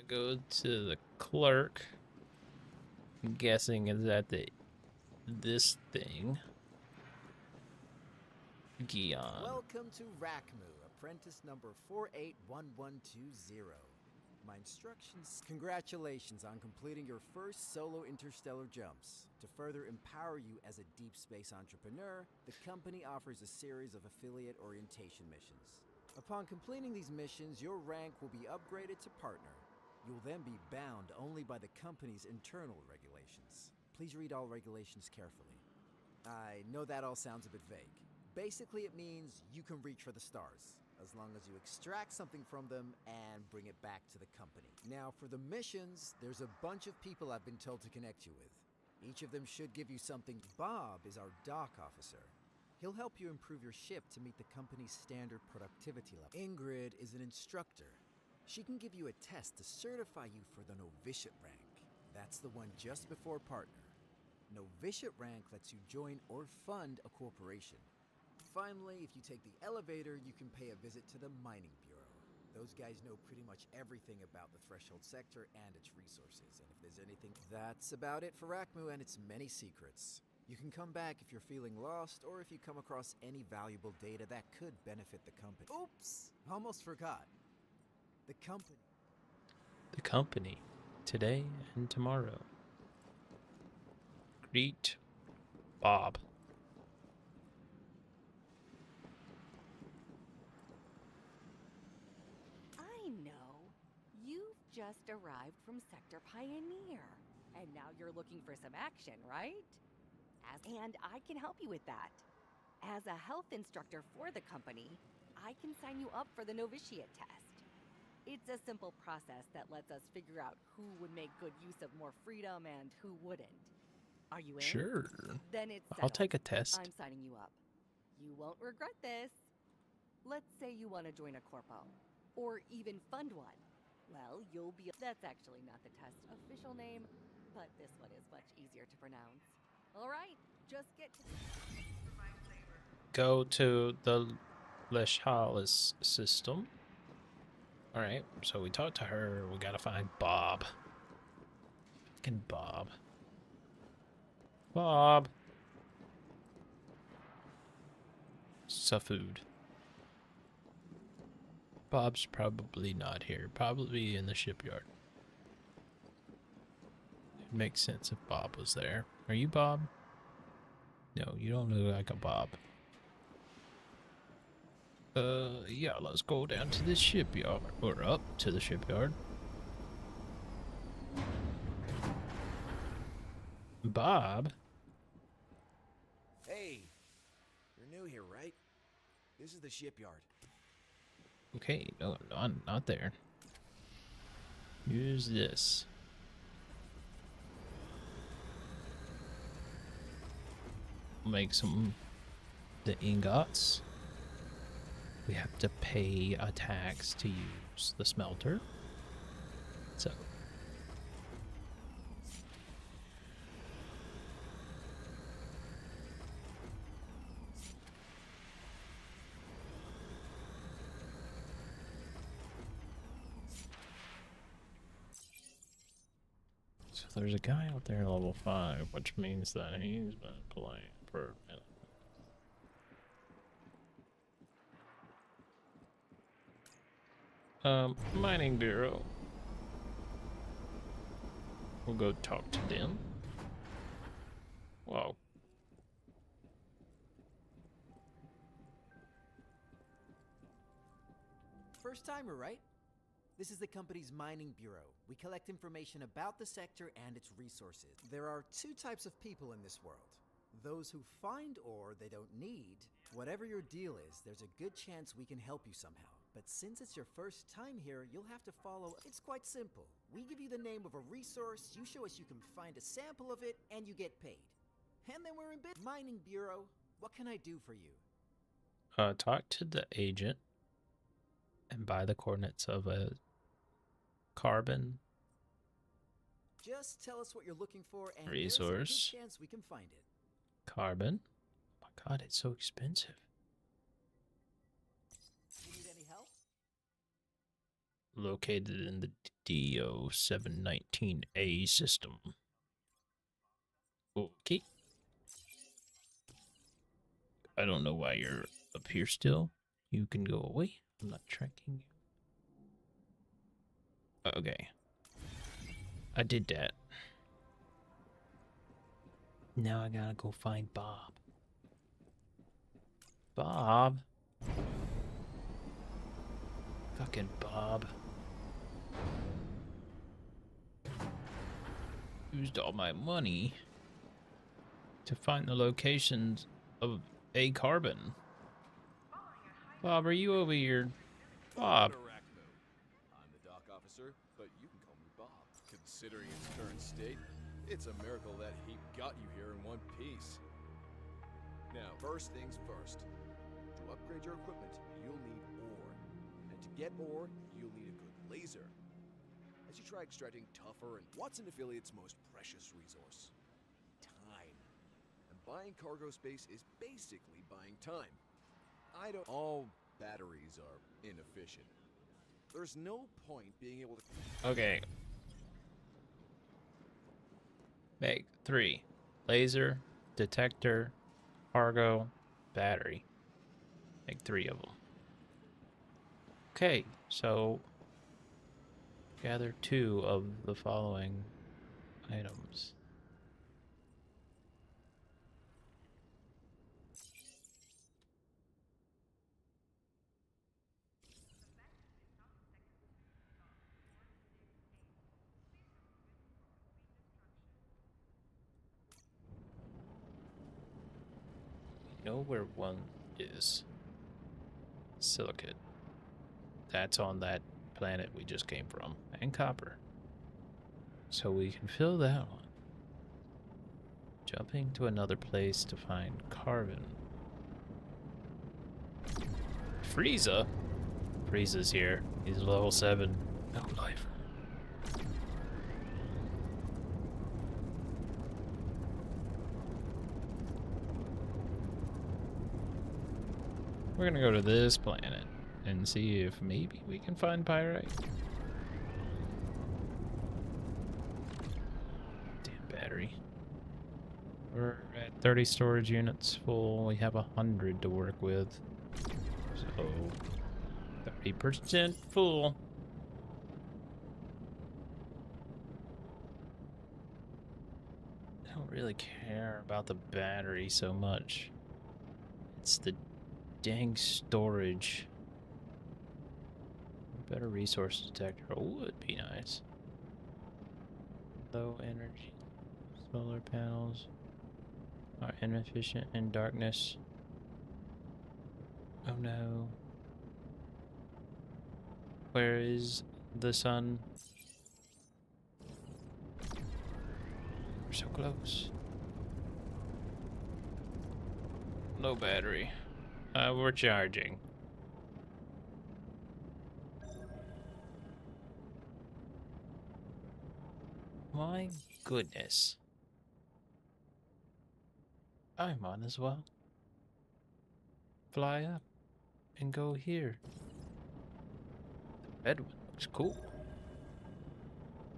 go to the clerk. I'm guessing is at this thing. Gion. Welcome to Rackmoo, apprentice number 481120. My instructions. Congratulations on completing your first solo interstellar jumps. To further empower you as a deep space entrepreneur, the company offers a series of affiliate orientation missions. Upon completing these missions, your rank will be upgraded to partner. You will then be bound only by the company's internal regulations. Please read all regulations carefully. I know that all sounds a bit vague. Basically, it means you can reach for the stars, as long as you extract something from them and bring it back to the company. Now, for the missions, there's a bunch of people I've been told to connect you with. Each of them should give you something. Bob is our dock officer. He'll help you improve your ship to meet the company's standard productivity level. Ingrid is an instructor. She can give you a test to certify you for the novitiate rank. That's the one just before partner. Novitiate rank lets you join or fund a corporation. Finally, if you take the elevator, you can pay a visit to the Mining Bureau. Those guys know pretty much everything about the Threshold sector and its resources, and if there's anything... That's about it for Rakmu and its many secrets. You can come back if you're feeling lost, or if you come across any valuable data that could benefit the company. Oops! Almost forgot. The company. The company. Today and tomorrow. Greet Bob. I know. You've just arrived from Sector Pioneer, and now you're looking for some action, right? And I can help you with that. As a health instructor for the company, I can sign you up for the novitiate test. It's a simple process that lets us figure out who would make good use of more freedom and who wouldn't. Are you in? Sure. Then it's I'll settled. take a test. I'm signing you up. You won't regret this. Let's say you want to join a corpo, or even fund one. Well, you'll be... That's actually not the test's official name, but this one is much easier to pronounce. All right, just get to... Go to the Leshalis system. Alright, so we talked to her. We gotta find Bob. Fucking Bob. Bob. Food. Bob's probably not here. Probably in the shipyard. It makes sense if Bob was there. Are you Bob? No, you don't look like a Bob. Yeah, let's go down to the shipyard. Or up to the shipyard. Bob? Hey, you're new here, right? This is the shipyard. Okay, no, not there. Use this. Make some... the ingots. We have to pay a tax to use the smelter. So... So there's a guy out there level 5, which means that he's been playing for a minute. Mining Bureau. We'll go talk to them. Whoa. First timer, right? This is the company's Mining Bureau. We collect information about the sector and its resources. There are two types of people in this world. Those who find ore they don't need. Whatever your deal is, there's a good chance we can help you somehow. But since it's your first time here, you'll have to follow... It's quite simple. We give you the name of a resource, you show us you can find a sample of it, and you get paid. And then we're in bid. Mining Bureau, what can I do for you? Talk to the agent and buy the coordinates of a carbon Just tell us what you're looking for, and resource. there's a good chance we can find it. Carbon. Oh my god, it's so expensive. You need any help? Located in the DO 719A system. Okay. I don't know why you're up here still. You can go away. I'm not tracking you. Okay. I did that. Now I gotta go find Bob. Bob? Fucking Bob. Used all my money to find the locations of a carbon. Bob, are you over here? Bob. I'm the dock officer, but you can call me Bob. Considering its current state, it's a miracle that he got you here in one piece. Now, first things first. To upgrade your equipment, you'll need ore. And to get ore, you'll need a good laser. As you try extracting tougher and Watson Affiliates' most precious resource, time. And buying cargo space is basically buying time. All batteries are inefficient. There's no point being able to... Okay. Make 3. Laser, detector, cargo, battery. Make 3 of them. Okay, so gather 2 of the following items. We know where one is. Silicate. That's on that planet we just came from. And copper. So we can fill that one. Jumping to another place to find carbon. Frieza? Frieza's here. He's level 7. No life. We're gonna go to this planet and see if maybe we can find pyrite. Damn battery. We're at 30 storage units full. We have 100 to work with. So 30% full. I don't really care about the battery so much. It's the dang storage. Better resource detector would be nice. Low energy. Solar panels are inefficient in darkness. Oh no. Where is the sun? We're so close. Low battery. We're charging. My goodness. I might as well fly up and go here. The red one looks cool.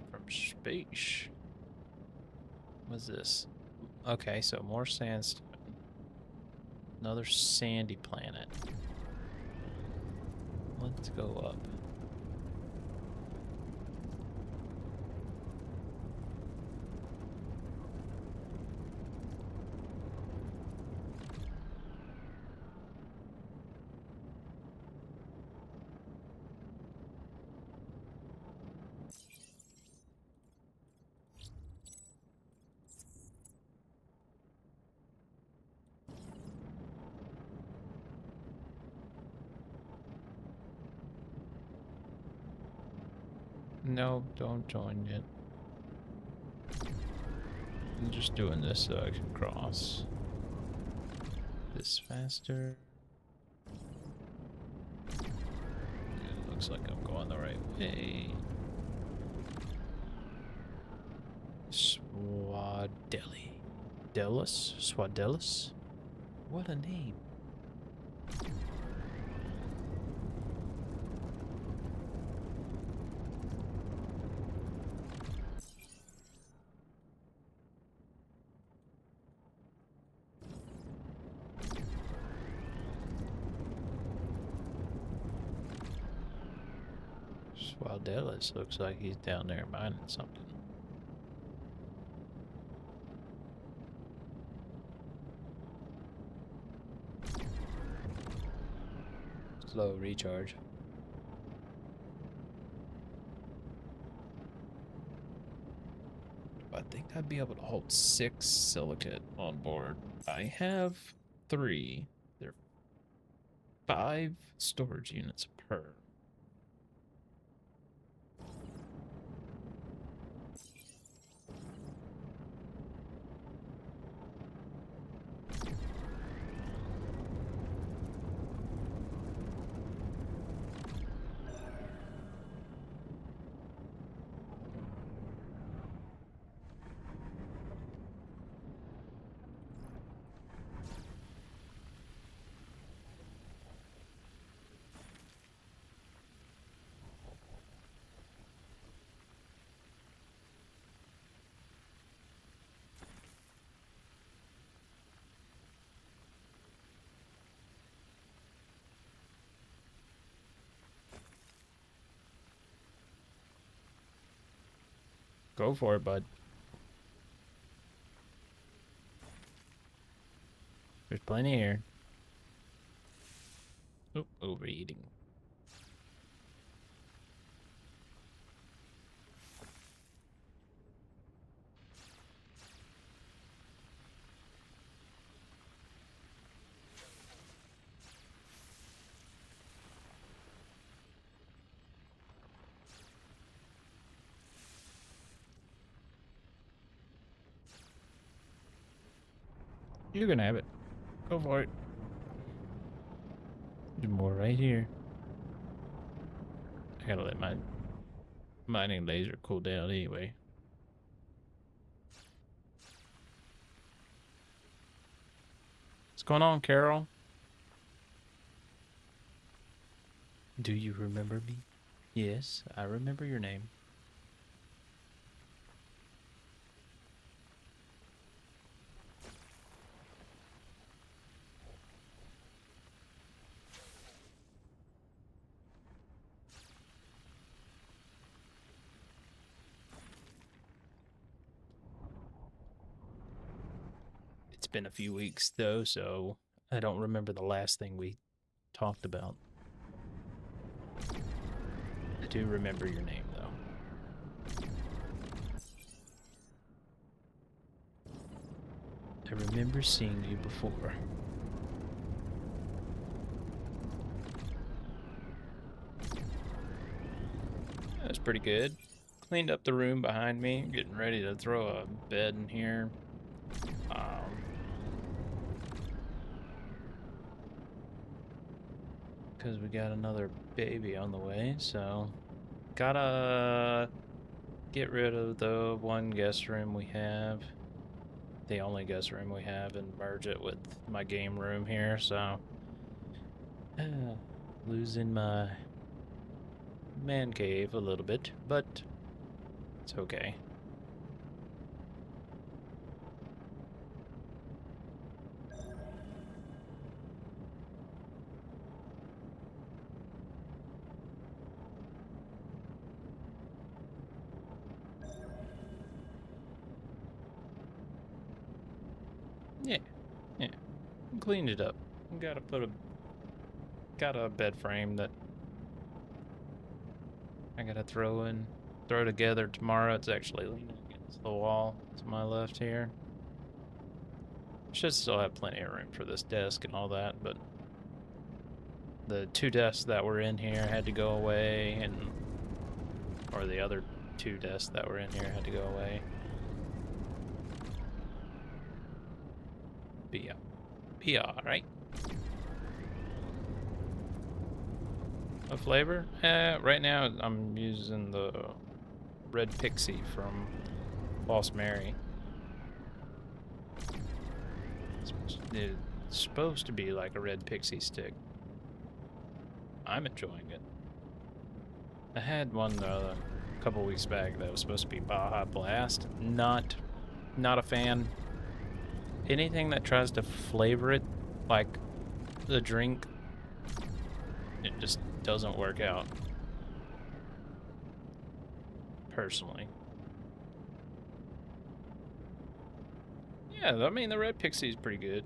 From space. What's this? Okay, so more sandstone. Another sandy planet. Let's go up. No, don't join yet. I'm just doing this so I can cross. This faster. It looks like I'm going the right way. Swadelis? What a name. Swadelis looks like he's down there mining something. Slow recharge. I think I'd be able to hold 6 silicate on board. I have 3. There are 5 storage units per. Go for it, bud. There's plenty here. Oh, overeating. You're gonna have it. Go for it. Do more right here. I gotta let my mining laser cool down anyway. What's going on, Carol? Do you remember me? Yes, I remember your name. It's been a few weeks though, so I don't remember the last thing we talked about. I do remember your name though. I remember seeing you before. That's pretty good. Cleaned up the room behind me, getting ready to throw a bed in here. Because we got another baby on the way, so gotta get rid of the one guest room we have, the only guest room we have, and merge it with my game room here, so losing my man cave a little bit, but it's okay. Yeah, cleaned it up. Got a bed frame that I gotta throw together tomorrow. It's actually leaning against the wall to my left here. Should still have plenty of room for this desk and all that, but the two desks that were in here had to go away, or the other two desks that were in here had to go away. Be alright. A flavor? Right now I'm using the red pixie from Lost Mary. It's supposed to be like a red pixie stick. I'm enjoying it. I had one a couple weeks back that was supposed to be Baja Blast. Not a fan. Anything that tries to flavor it like the drink, it just doesn't work out. Personally. Yeah, I mean the red pixie is pretty good.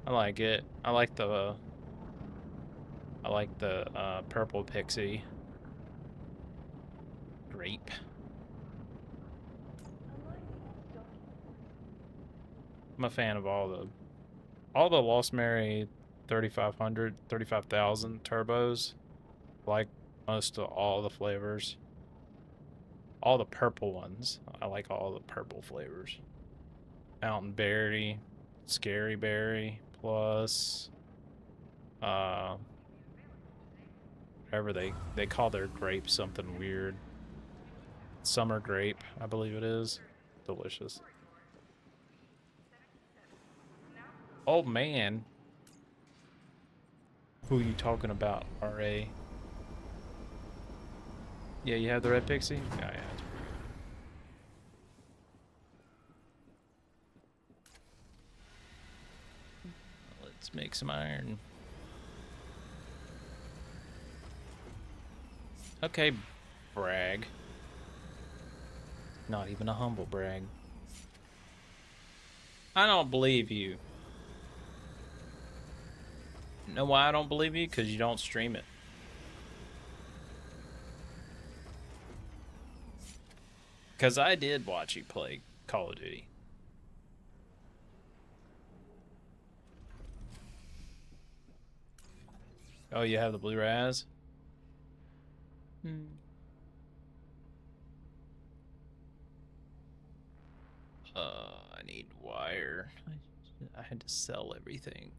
I like it. I like the purple pixie. Grape. I'm a fan of all the Lost Mary 3500, 35,000 turbos. Like most of all the flavors. All the purple ones. I like all the purple flavors. Mountain berry, scary berry, plus whatever they call their grape something weird. Summer grape, I believe it is. Delicious. Oh man. Who are you talking about, RA? Yeah, you have the red pixie? Yeah, yeah. Let's make some iron. Okay, brag. Not even a humble brag. I don't believe you. Know why I don't believe you? Because you don't stream it. Because I did watch you play Call of Duty. Oh, you have the blue raz? I need wire. I had to sell everything.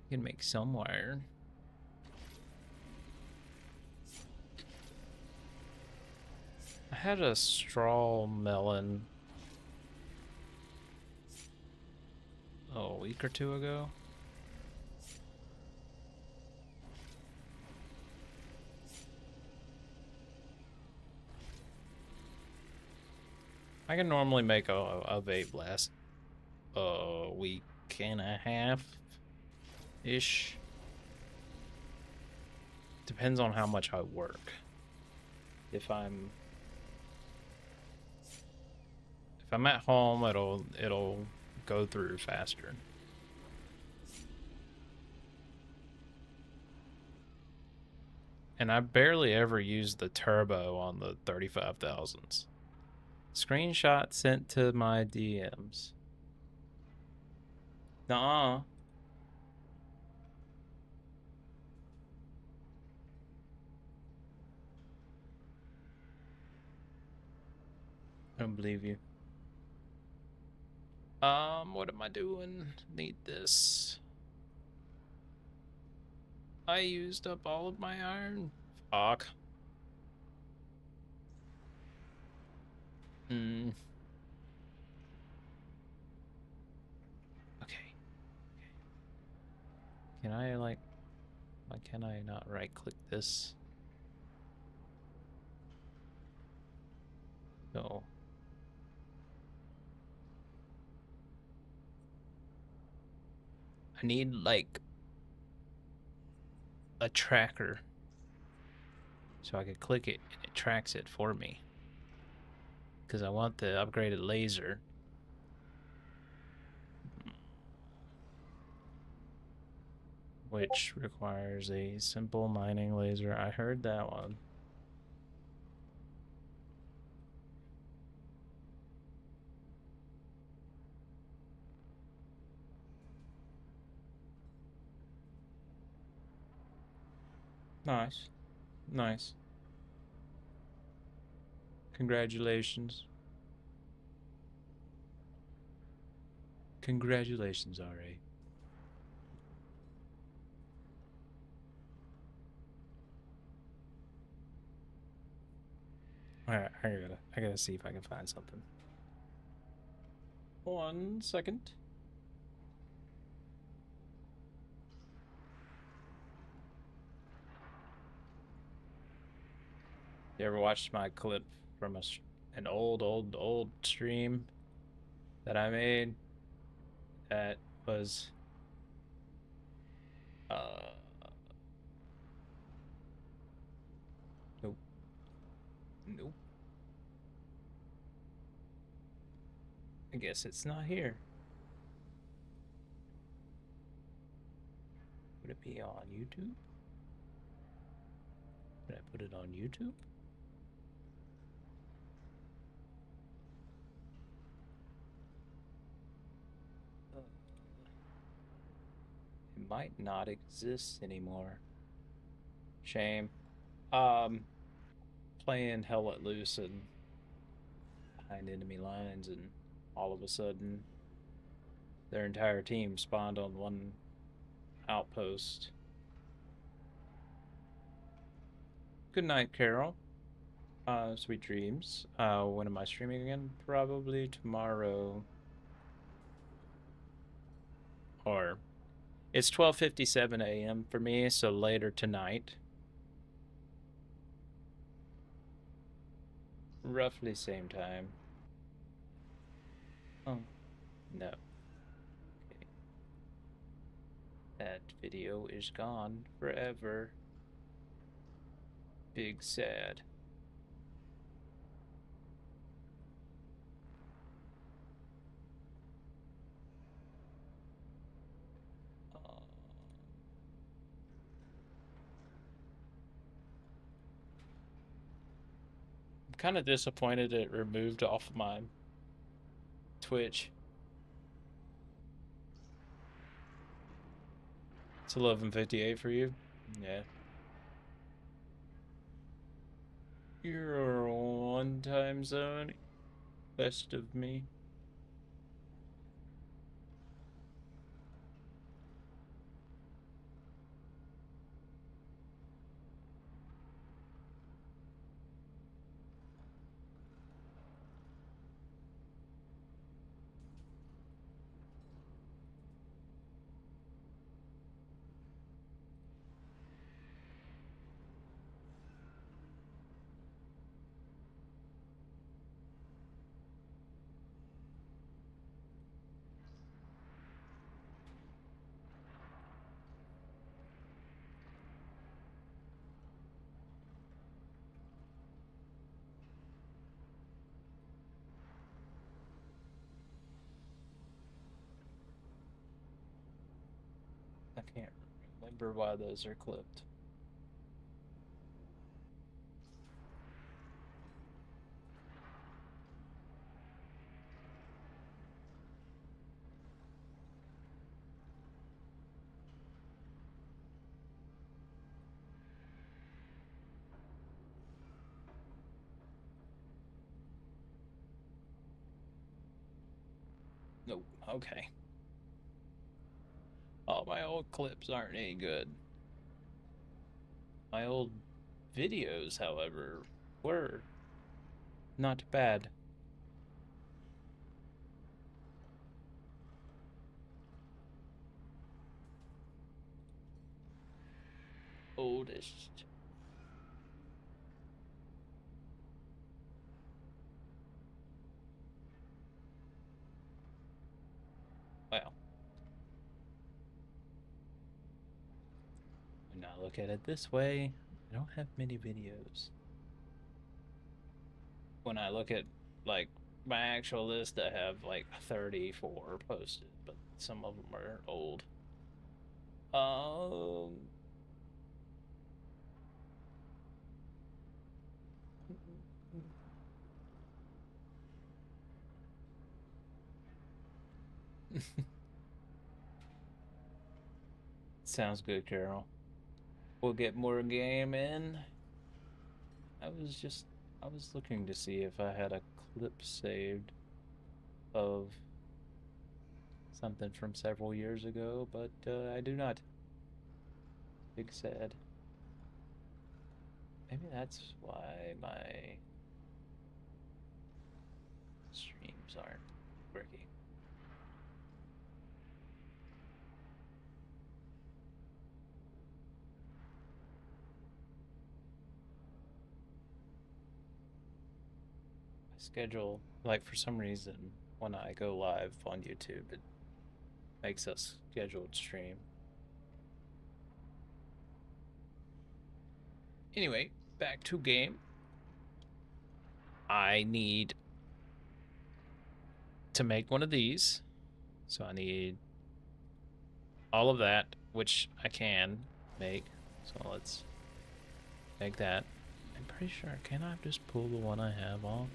You can make some wire. I had a straw melon a week or two ago. I can normally make a vape last a week and a half ish. Depends on how much I work. If I'm at home, it'll go through faster. And I barely ever use the turbo on the 35,000s. Screenshot sent to my DMs. Nuh-uh. I don't believe you. What am I doing? Need this. I used up all of my iron. Fuck. Okay. Can I, like... Why can I not right-click this? No. I need, like... a tracker. So I could click it and it tracks it for me. Because I want the upgraded laser. Which requires a simple mining laser. I heard that one. Nice. Nice. Congratulations. Congratulations, RA. Alright, I gotta see if I can find something. 1 second. You ever watched my clip from an old stream that I made? That was nope. Nope. I guess it's not here. Would it be on YouTube? Did I put it on YouTube? It might not exist anymore. Shame. Playing Hell Let Loose and behind enemy lines, and all of a sudden their entire team spawned on one outpost. Good night, Carol. Sweet dreams. When am I streaming again? Probably tomorrow. Or it's 12:57 a.m. for me, so later tonight. Roughly same time. Oh, no. Okay. That video is gone forever. Big sad. kind of disappointed it removed off my Twitch. It's 11:58 for you? Yeah. You're on time zone. Best of me. I can't remember why those are clipped. Nope. Okay. All my old clips aren't any good. My old videos, however, were not bad. Oldest. Well, when I look at it this way, I don't have many videos. When I look at, like, my actual list, I have, like, 34 posted, but some of them are old. Sounds good, Carol. We'll get more game in. I was looking to see if I had a clip saved of something from several years ago, but I do not. Big sad. Maybe that's why my streams aren't working. My schedule, like, for some reason, when I go live on YouTube, it makes a scheduled stream. Anyway, back to game. I need to make one of these. So I need all of that, which I can make. So let's make that. I'm pretty sure, can I just pull the one I have off?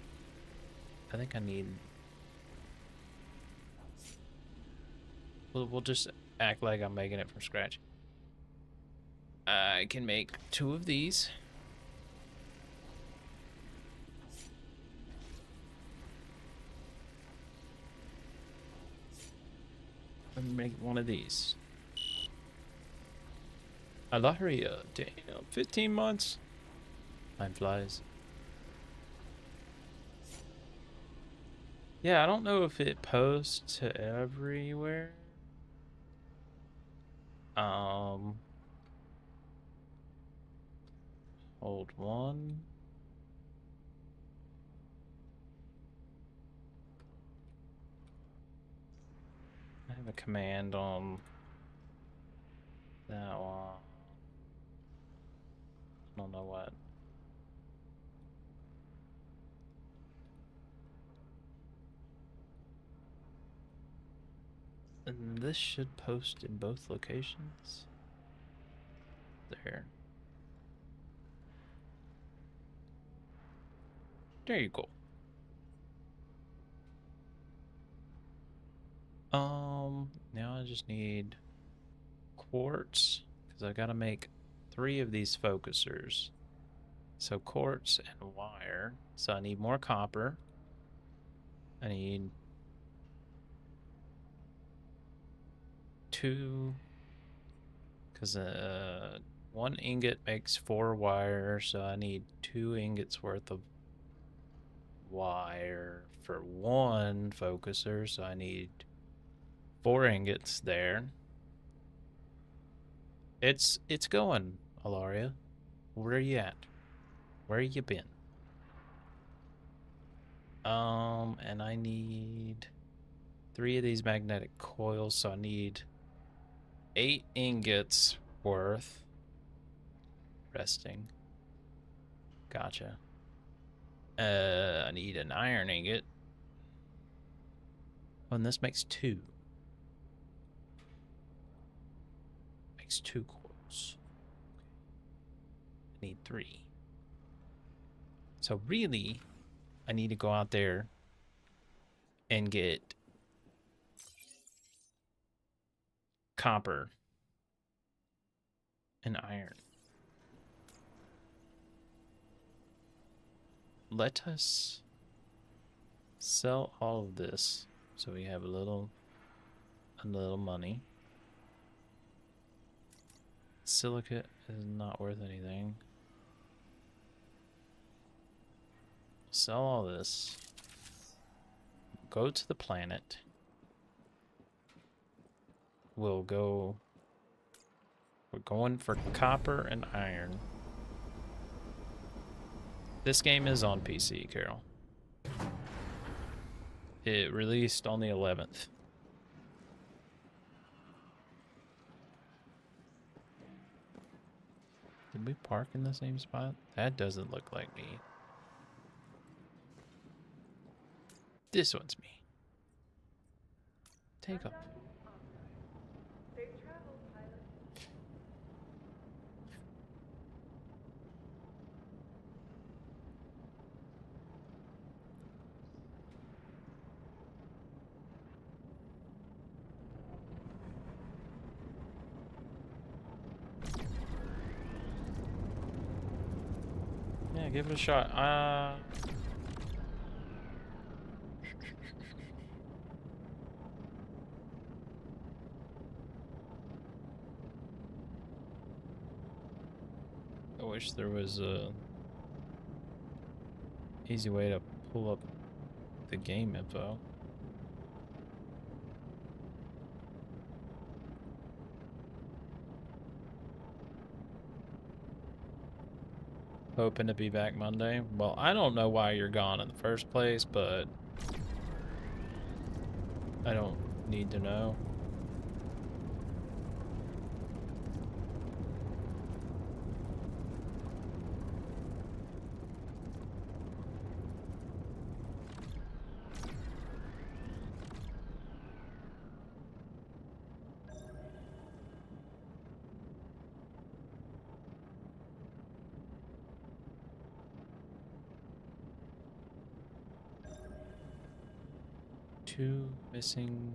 I think I need... We'll just act like I'm making it from scratch. I can make 2 of these. And make one of these. Alaria, damn, 15 months. Time flies. Yeah, I don't know if it posts to everywhere. Hold one. I have a command on that one. I don't know what. And this should post in both locations. There. There you go. Now I just need quartz, because I gotta make 3 of these focusers. So quartz and wire. So I need more copper. I need 2, because 1 ingot makes 4 wire, so I need 2 ingots worth of wire for 1 focuser, so I need 4 ingots there. It's going, Alaria. Where are you at? Where you been? And I need 3 of these magnetic coils, so I need 8 ingots worth. Resting. Gotcha. I need an iron ingot. Oh, and this makes 2. Makes 2 coils. I need 3. So really, I need to go out there and get copper and iron. Let us sell all of this so we have a little money. Silicate is not worth anything. Sell all this. Go to the planet. We're going for copper and iron. This game is on PC, Carol. It released on the 11th. Did we park in the same spot? That doesn't look like me. This one's me. Take up. Yeah, give it a shot. I wish there was a easy way to pull up the game info. Hoping to be back Monday. Well, I don't know why you're gone in the first place, but I don't need to know. Two missing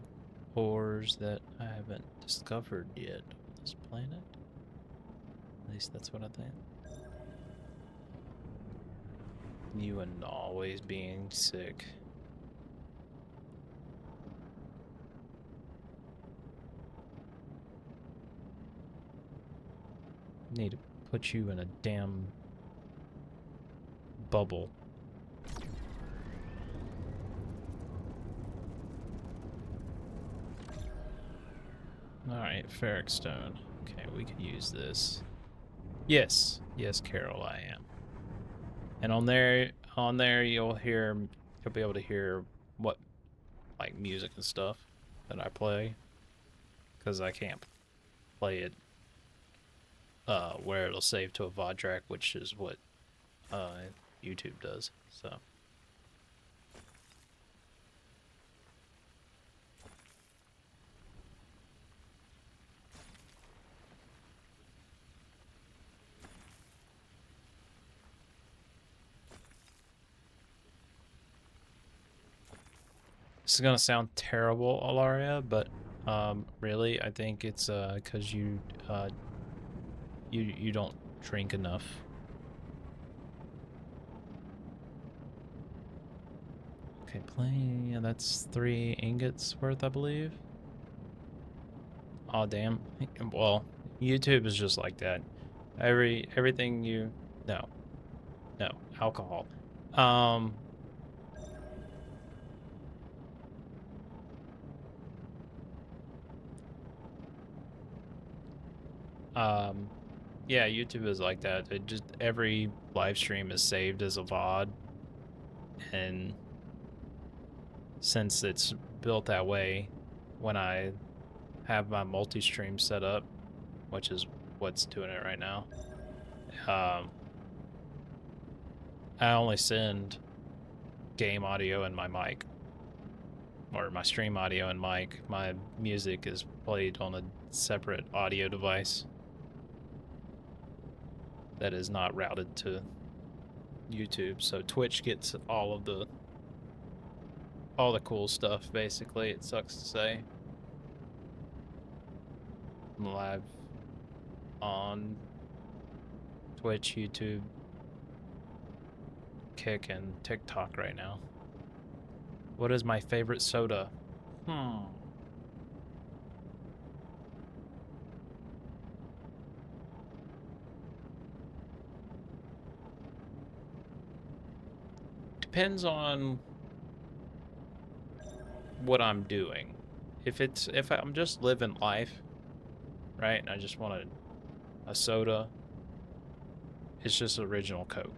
ores that I haven't discovered yet on this planet. At least that's what I think. You and always being sick. Need to put you in a damn bubble. Alright, ferric stone. Okay, we could use this. Yes. Yes, Carol, I am. And on there you'll be able to hear what, like, music and stuff that I play. Because I can't play it where it'll save to a VOD track, which is what YouTube does. So This is gonna sound terrible, Alaria, but really, I think it's because you don't drink enough. Okay, play. Yeah, that's 3 ingots worth, I believe. Oh damn. Well, YouTube is just like that. Everything you no alcohol. Um. Yeah, YouTube is like that. It just every live stream is saved as a VOD, and since it's built that way, when I have my multi-stream set up, which is what's doing it right now, I only send game audio and my mic, or my stream audio and mic. My music is played on a separate audio device that is not routed to YouTube, so Twitch gets all the cool stuff, basically. It sucks to say. I'm live on Twitch, YouTube, Kick, and TikTok right now. What is my favorite soda? Depends on what I'm doing. If I'm just living life, right, and I just want a soda, it's just original Coke.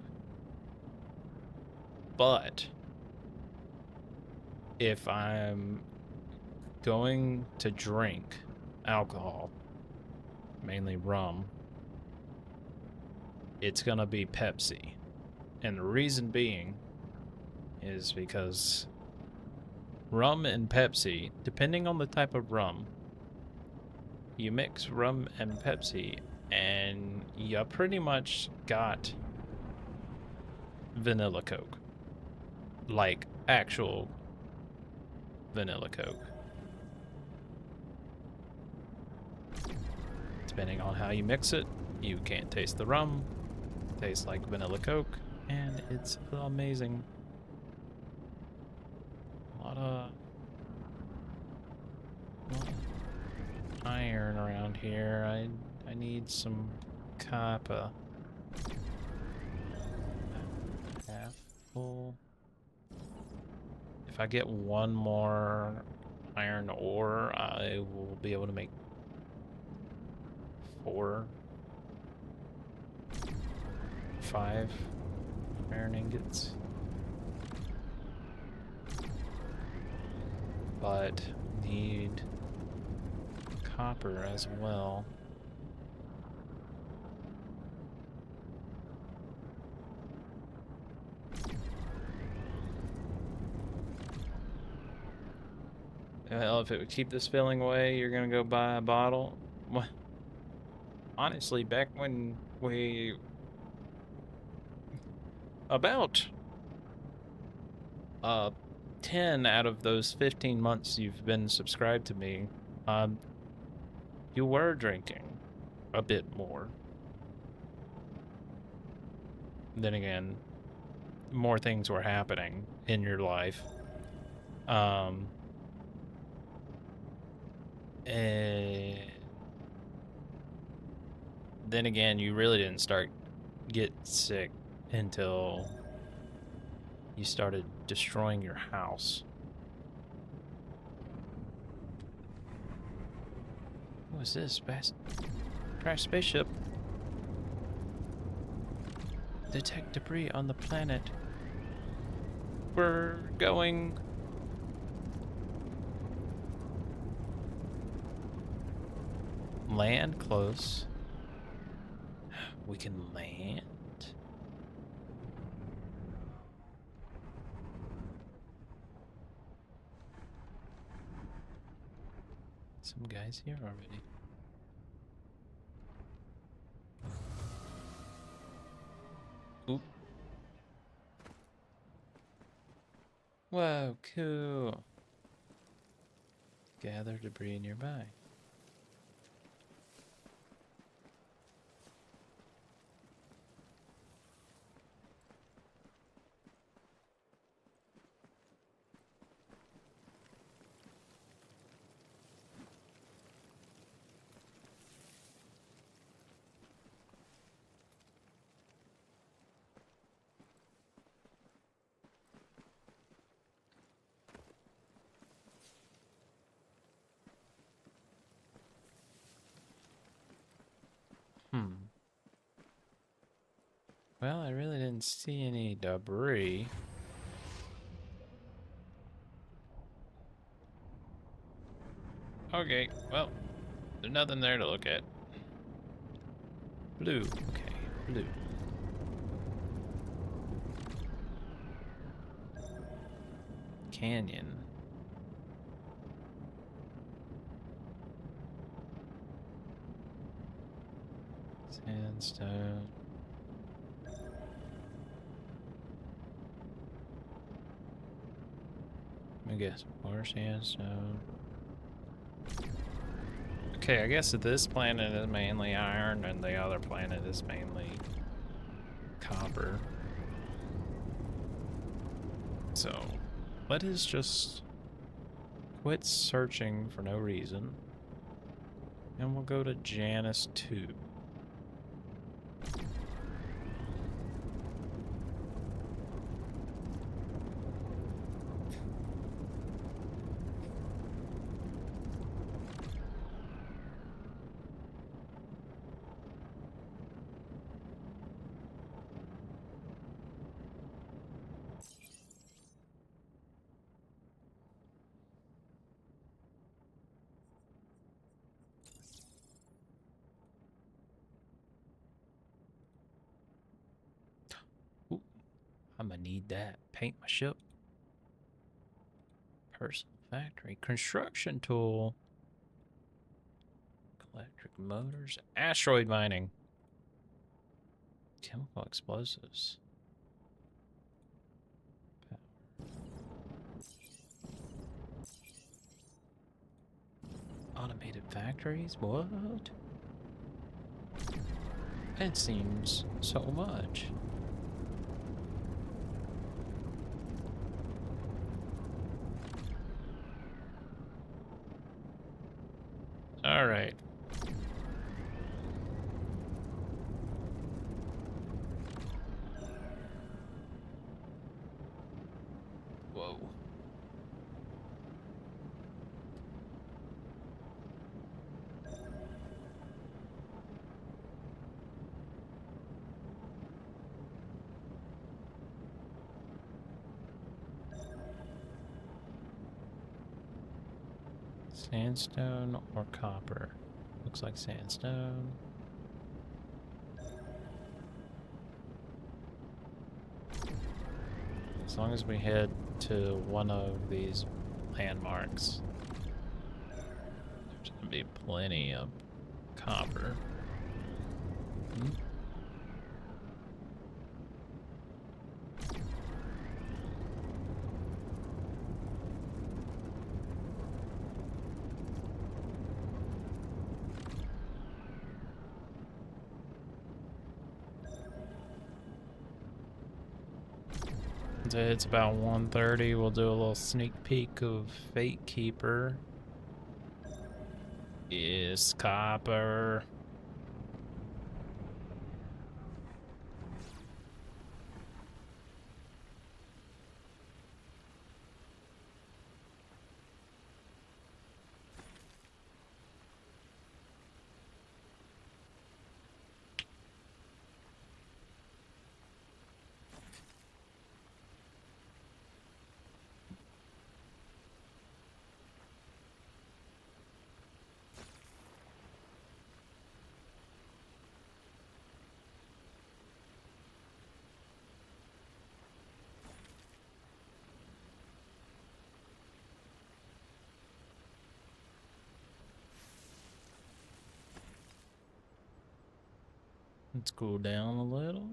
But if I'm going to drink alcohol, mainly rum, it's gonna be Pepsi. And the reason being is because rum and Pepsi, depending on the type of rum, you mix rum and Pepsi and you pretty much got vanilla Coke. Like actual vanilla Coke. Depending on how you mix it, you can't taste the rum. It tastes like vanilla Coke, and it's amazing. A lot of iron around here. I need some copper. Half full. If I get one more iron ore, I will be able to make 4, 5 iron ingots. But need copper as well. Well, if it would keep this feeling away, you're gonna go buy a bottle. Well, honestly, back when we about 10 out of those 15 months you've been subscribed to me, you were drinking a bit more. Then again, more things were happening in your life. And then again, you really didn't get sick until you started destroying your house. What was this? Crash spaceship. Detect debris on the planet. We're going. Land close. We can land. Some guys here already. Oop. Whoa, cool. Gather debris nearby. Well, I really didn't see any debris. Okay, well, there's nothing there to look at. Blue, okay, blue. Canyon. Sandstone. I guess more sandstone. Okay, I guess this planet is mainly iron and the other planet is mainly copper. So, let us just quit searching for no reason. And we'll go to Janus 2. Ooh, I'm gonna need that. Paint my ship. Personal factory. Construction tool. Electric motors. Asteroid mining. Chemical explosives. Automated factories? What? It seems so much. All right. Whoa. Sandstone or copper? Looks like sandstone. As long as we head to one of these landmarks, there's gonna be plenty of copper. It's about 1:30. We'll do a little sneak peek of Fatekeeper. Is copper. Let's cool down a little.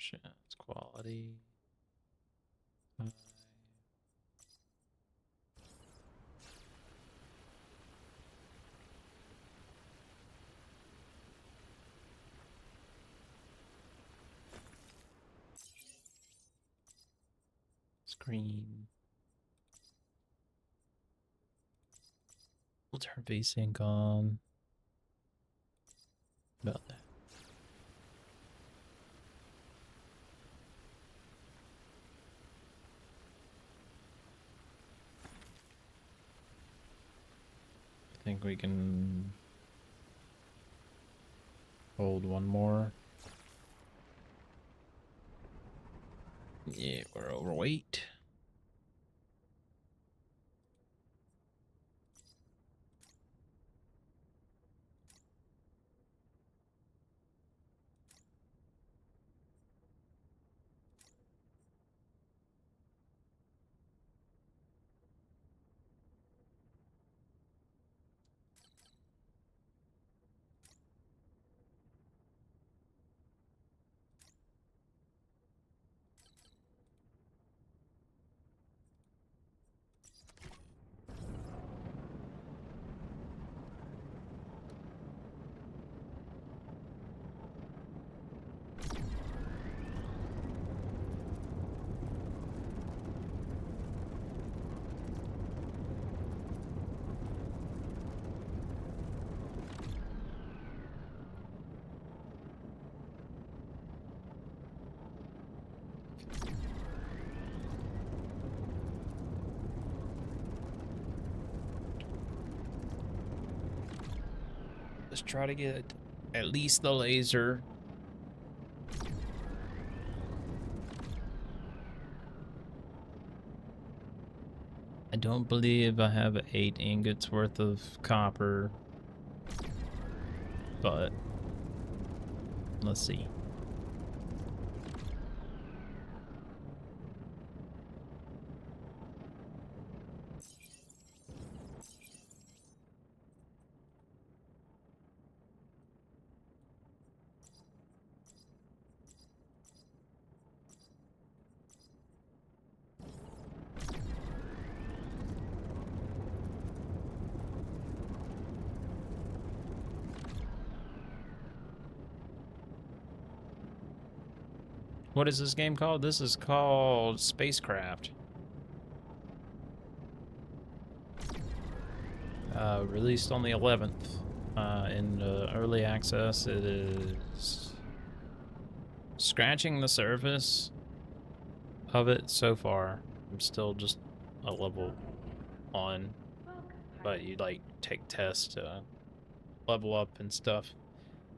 Options, quality. Screen. We'll turn VSync on. About that. I think we can hold one more. Yeah, we're overweight. Let's try to get at least the laser. I don't believe I have 8 ingots worth of copper, but let's see. What is this game called? This is called Spacecraft. Released on the 11th. In early access, it is scratching the surface of it so far. I'm still just a level on, but you like take tests to level up and stuff.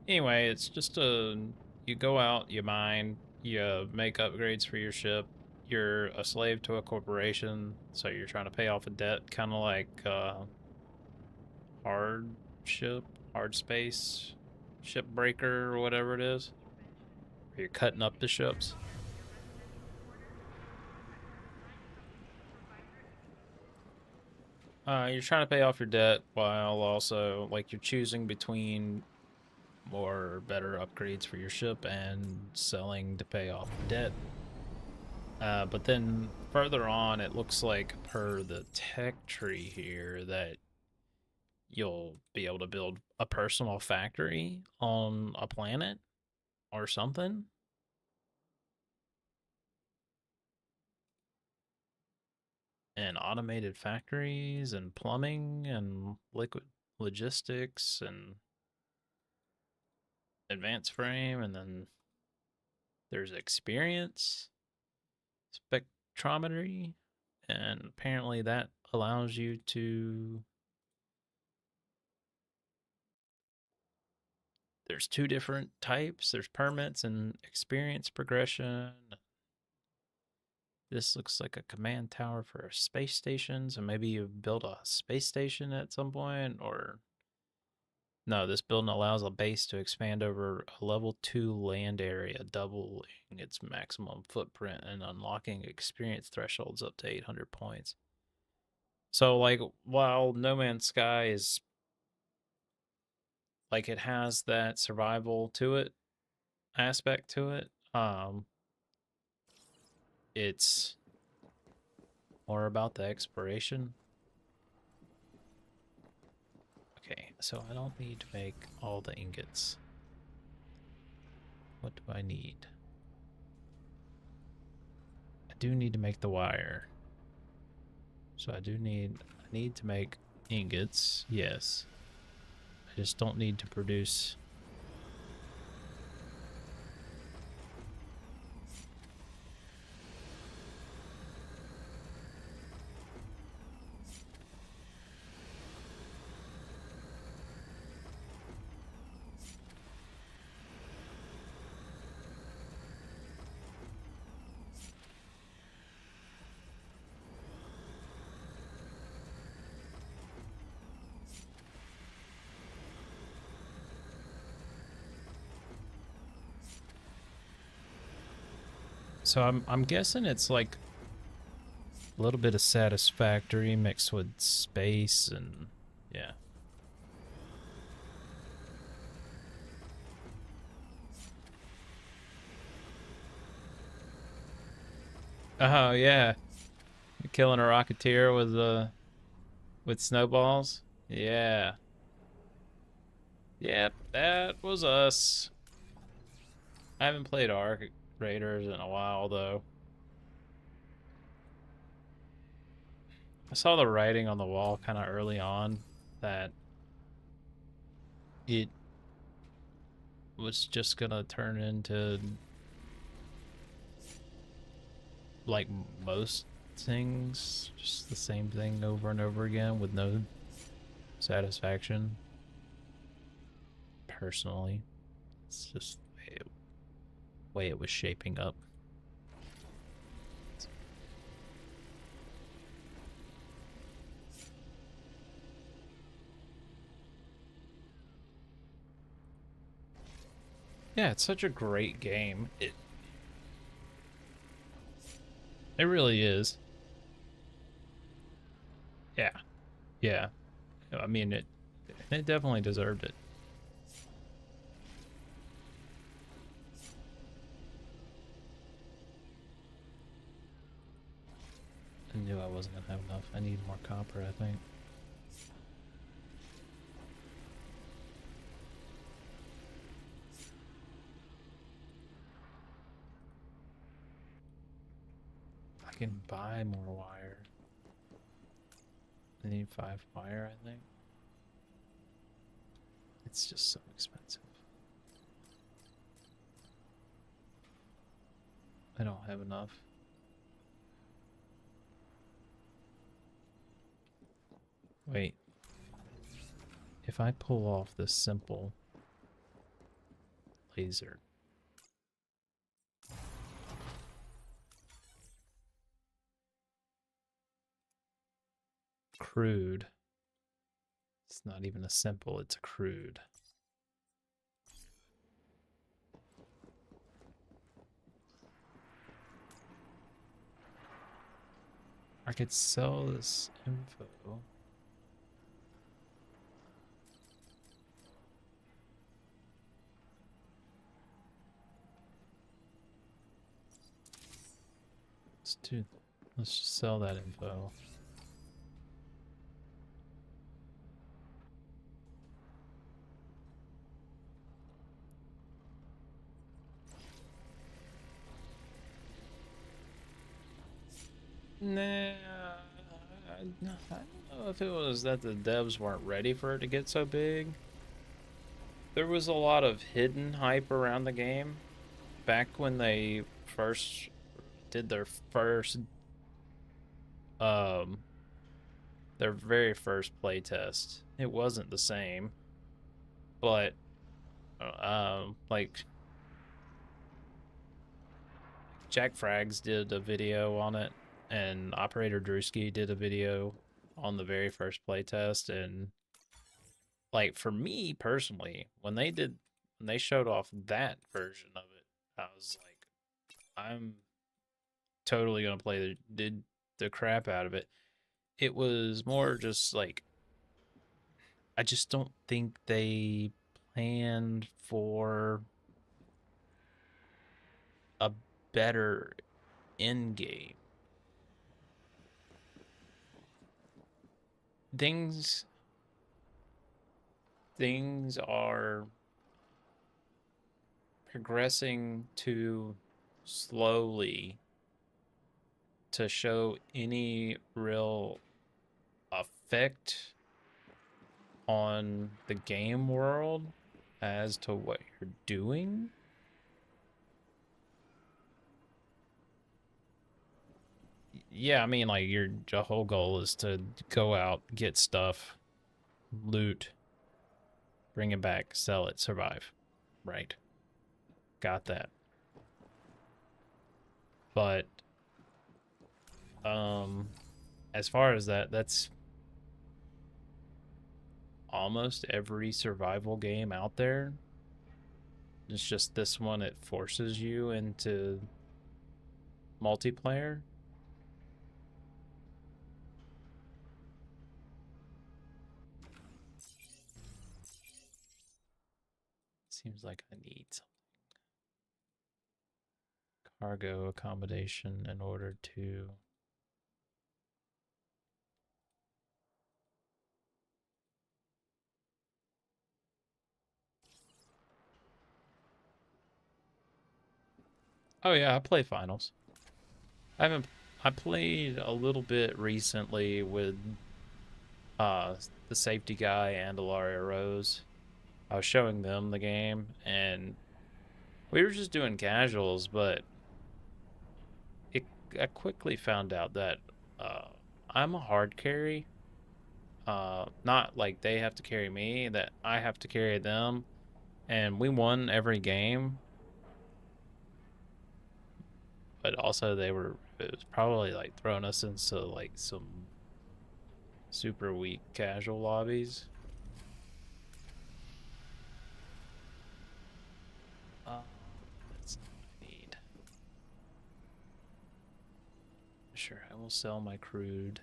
Anyway, it's just you go out, you mine, you make upgrades for your ship. You're a slave to a corporation, so you're trying to pay off a debt, kind of like hard space, shipbreaker, or whatever it is. Where you're cutting up the ships. You're trying to pay off your debt while also, like, you're choosing between more better upgrades for your ship and selling to pay off debt. But then further on, it looks like per the tech tree here that you'll be able to build a personal factory on a planet or something. And automated factories and plumbing and liquid logistics and advanced frame, and then there's experience spectrometry, and apparently that allows you to, there's 2 different types. There's permits and experience progression. This looks like a command tower for a space station, so maybe you build a space station at some point, or no, this building allows a base to expand over a level 2 land area, doubling its maximum footprint and unlocking experience thresholds up to 800 points. So, like, while No Man's Sky is, like, it has that survival to it, aspect to it, it's more about the exploration. Okay, so I don't need to make all the ingots. What do I need? I do need to make the wire. So I need to make ingots, yes. I just don't need to produce. So I'm guessing it's like a little bit of satisfactory mixed with space and yeah. Oh yeah, killing a rocketeer with snowballs. Yeah. Yep, that was us. I haven't played Arc Raiders in a while though. I saw the writing on the wall kind of early on that it was just gonna turn into like most things, just the same thing over and over again with no satisfaction. Personally, it's just the way it was shaping up. Yeah, it's such a great game. It really is. Yeah. Yeah. I mean it definitely deserved it. I knew I wasn't gonna have enough. I need more copper, I think. I can buy more wire. I need 5 wire, I think. It's just so expensive. I don't have enough. Wait. If I pull off this simple laser. Crude. It's not even a simple, it's a crude. I could sell this info. Let's just sell that info. Nah, I don't know if it was that the devs weren't ready for it to get so big. There was a lot of hidden hype around the game back when they first did um their very first playtest. It wasn't the same, but like Jack Frags did a video on it, and Operator Drewski did a video on the very first playtest, and like for me personally, when they showed off that version of it, I was like, I'm totally gonna play the crap out of it. It was more just like I just don't think they planned for a better end game. Things are progressing too slowly to show any real effect on the game world as to what you're doing. Yeah, I mean, like, your whole goal is to go out, get stuff, loot, bring it back, sell it, survive. Right. Got that. But, as far as that, that's almost every survival game out there. It's just this one, it forces you into multiplayer. Seems like I need some cargo accommodation in order to... Oh yeah, I play finals. I played a little bit recently with the safety guy and Ilaria Rose. I was showing them the game, and we were just doing casuals, but I quickly found out that I'm a hard carry. Not like they have to carry me, that I have to carry them. And we won every game, but also it was probably like throwing us into like some super weak casual lobbies. That's not what I need. Sure, I will sell my crude.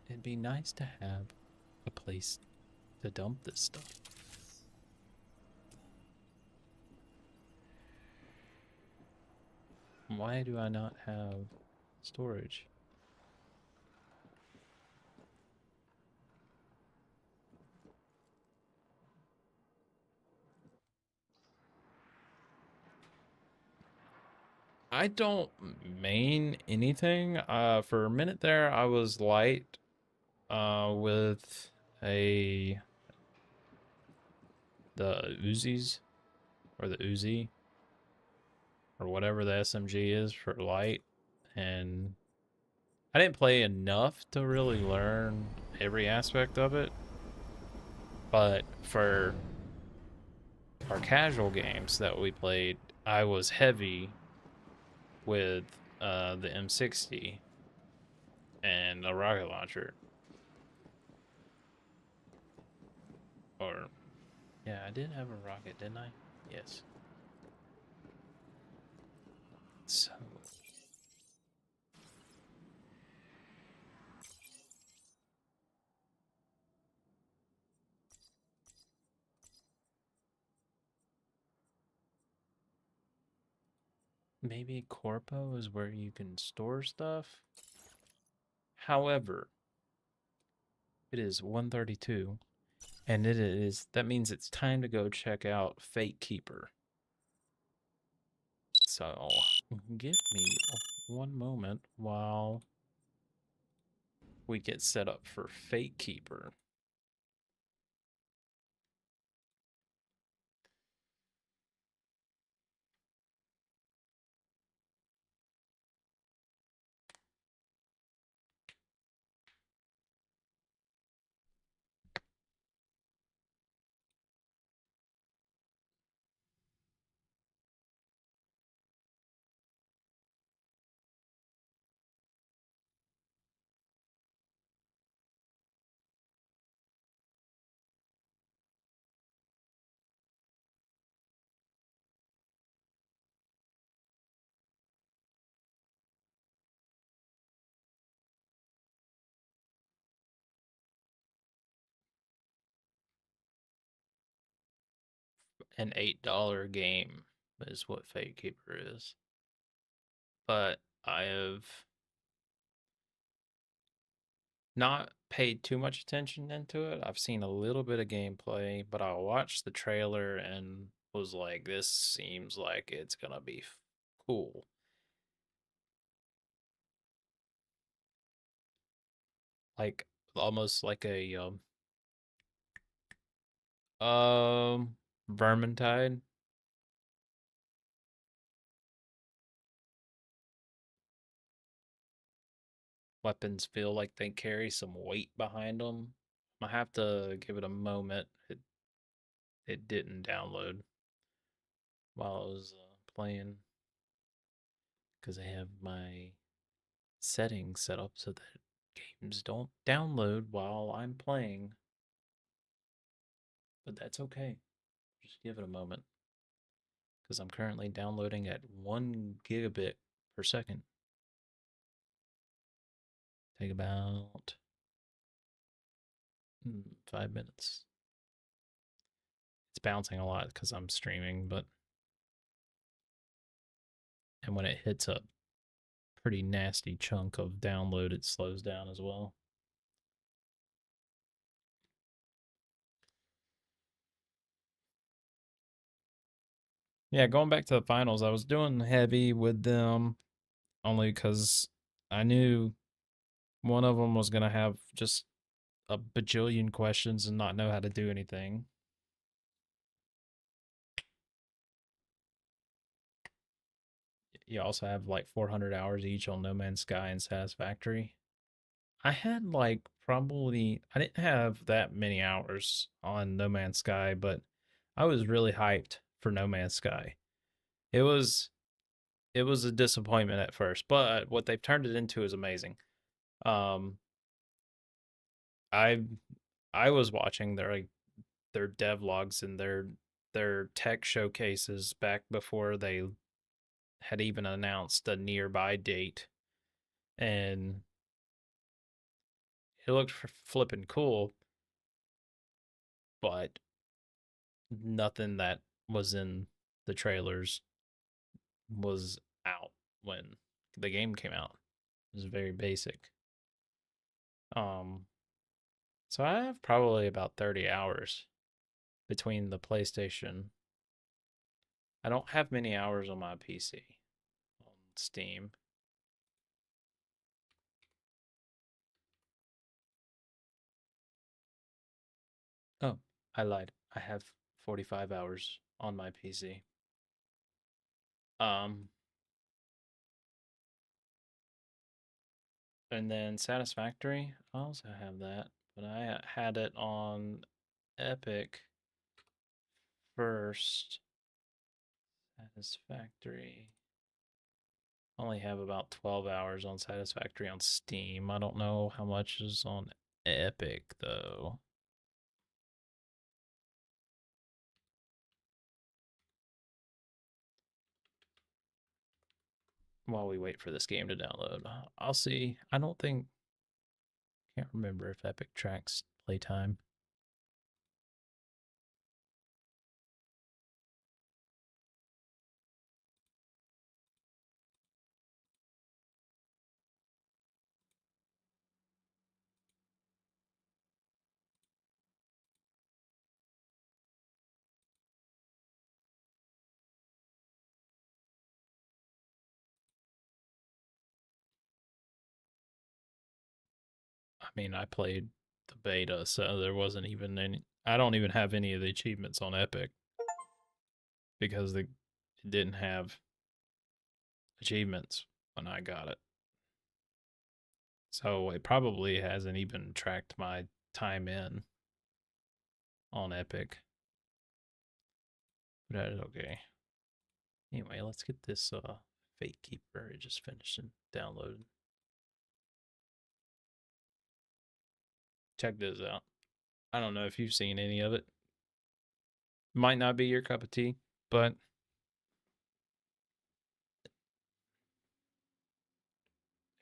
It'd be nice to have a place to dump this stuff. Why do I not have storage? I don't main anything. For a minute there, I was light with the Uzis or the Uzi or whatever the SMG is for light, and I didn't play enough to really learn every aspect of it. But for our casual games that we played, I was heavy with the M60 and a rocket launcher. Or, yeah, I did have a rocket, didn't I? Yes. So, maybe Corpo is where you can store stuff. However, it is 1:32, and that means it's time to go check out Fatekeeper. So, give me one moment while we get set up for Fatekeeper. an $8 game is what Fatekeeper is. But I have not paid too much attention into it. I've seen a little bit of gameplay, but I watched the trailer and was like, this seems like it's gonna be cool. Like almost like a Vermintide. Weapons feel like they carry some weight behind them. I have to give it a moment. It didn't download while I was playing because I have my settings set up so that games don't download while I'm playing. But that's okay. Just give it a moment because I'm currently downloading at 1 gigabit per second. Take about 5 minutes. It's bouncing a lot because I'm streaming, but and when it hits a pretty nasty chunk of download, it slows down as well. Yeah, going back to the finals, I was doing heavy with them only because I knew one of them was going to have just a bajillion questions and not know how to do anything. You also have like 400 hours each on No Man's Sky and Satisfactory. I had like probably, I didn't have that many hours on No Man's Sky, but I was really hyped for No Man's Sky. It was a disappointment at first, but what they've turned it into is amazing. Um, I I was watching their devlogs and their tech showcases back before they had even announced a nearby date, and it looked flipping cool, but nothing that was in the trailers was out when the game came out. It was very basic. Um, so I have probably about 30 hours between the PlayStation. I don't have many hours on my PC on Steam. Oh, I lied. I have 45 hours on my PC. Um, and then Satisfactory, I also have that, but I had it on Epic first. Satisfactory. Only have about 12 hours on Satisfactory on Steam. I don't know how much is on Epic though. While we wait for this game to download, I'll see. I don't think, can't remember if Epic tracks playtime. I mean, I played the beta, so there wasn't even any. I don't even have any of the achievements on Epic because it didn't have achievements when I got it. So it probably hasn't even tracked my time in on Epic. But that is okay. Anyway, let's get this Fatekeeper. It just finished and downloaded. Check this out. I don't know if you've seen any of it. Might not be your cup of tea, but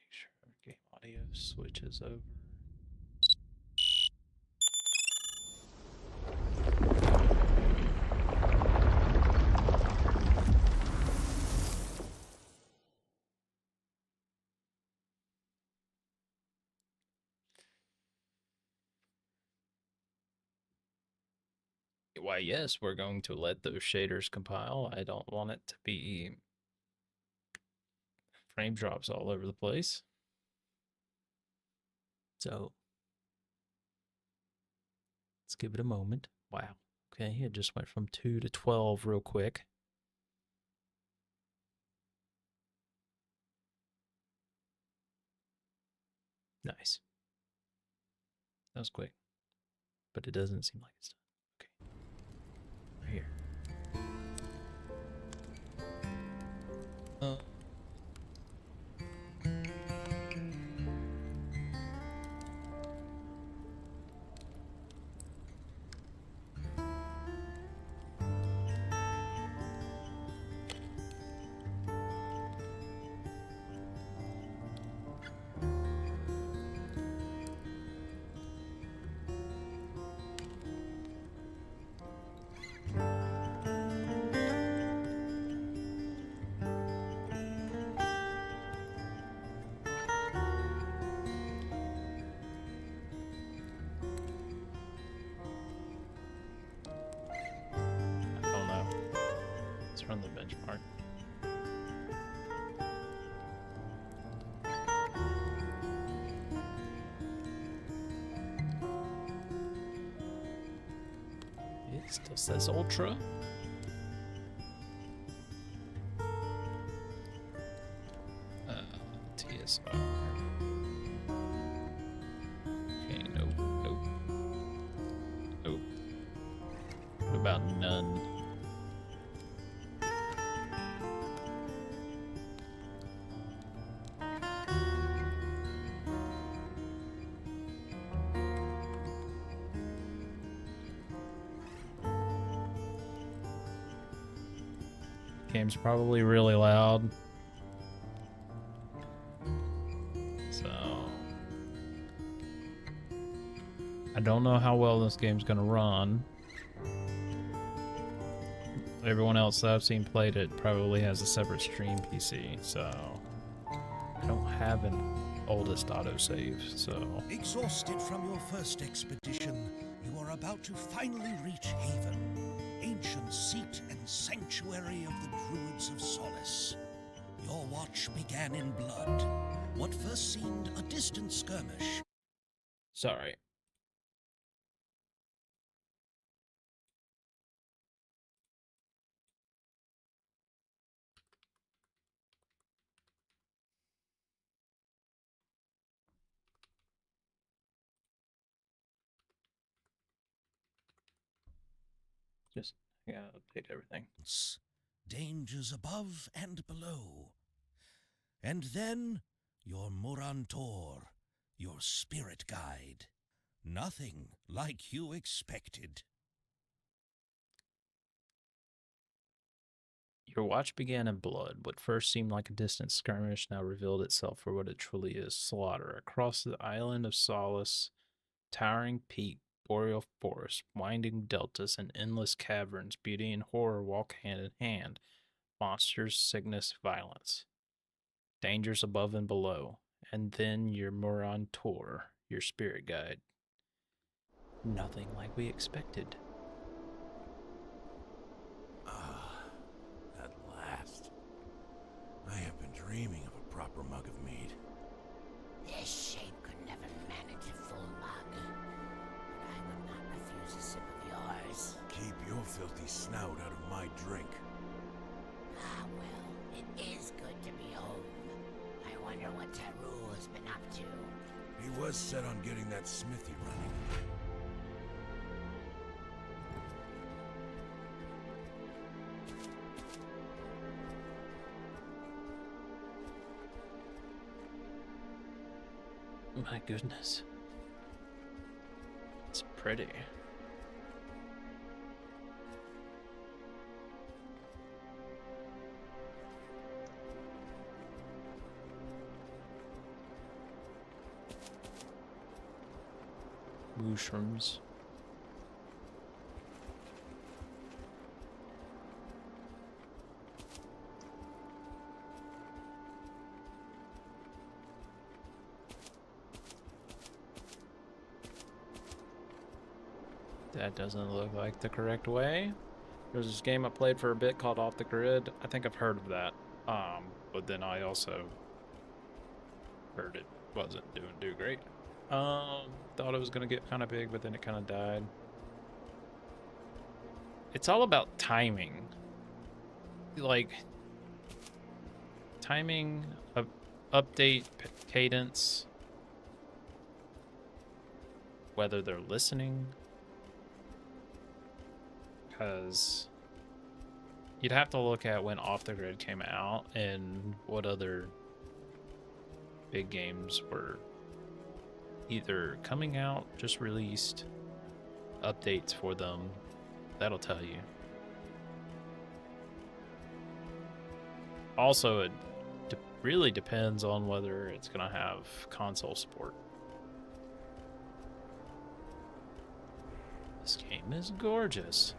make sure game audio switches over. Why, yes, we're going to let those shaders compile. I don't want it to be frame drops all over the place. So let's give it a moment. Wow. Okay, it just went from 2 to 12 real quick. Nice. That was quick. But it doesn't seem like it's done. Okay. Right here. I don't know. Let's run the benchmark. It still says Ultra. TSR. Okay, nope, nope. Nope. What about none? Game's probably really loud. So I don't know how well this game's gonna run. Everyone else that I've seen played it probably has a separate stream PC, so I don't have an oldest autosave, so Exhausted from your first expedition, you are about to finally reach Haven, ancient seat and sanctuary of the Druids of Solace. Your watch began in blood. What first seemed a distant skirmish. sorry. Just yeah, update everything. Dangers above and below. And then your Morantor, your spirit guide. Nothing like you expected. Your watch began in blood. What first seemed like a distant skirmish now revealed itself for what it truly is: slaughter. Across the island of Solace, towering peak, boreal forest, winding deltas, and endless caverns, beauty and horror walk hand in hand. Monsters, sickness, violence. Dangers above and below. And then your Moron Tour, your spirit guide. Nothing like we expected. At last. I have been dreaming of a proper mug of mead. This shape could never manage a full mug, but I would not refuse a sip of yours. Keep your filthy snout out of my drink. Ah, well, it is good to be home. I wonder what Teru has been up to. He was set on getting that smithy running. My goodness. It's pretty. Mushrooms. That doesn't look like the correct way. There's this game I played for a bit called Off the Grid. I think I've heard of that. But then I also heard it wasn't doing too great. Thought it was gonna get kind of big, but then it kind of died. It's all about timing. Like timing of update cadence, whether they're listening, because you'd have to look at when Off the Grid came out and what other big games were either coming out, just released updates for them. That'll tell you. Also, it really depends on whether it's going to have console support. This game is gorgeous.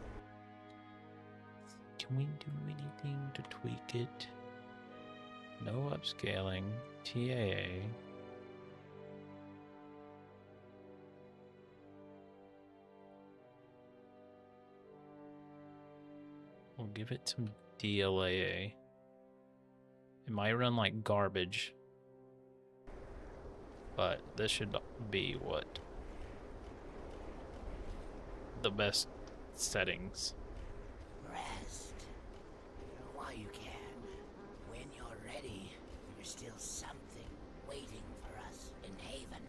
Can we do anything to tweak it? No upscaling. TAA. We'll give it some DLAA. It might run like garbage, but this should be what? The best settings. Rest. While you can. When you're ready, there's still something waiting for us in Haven.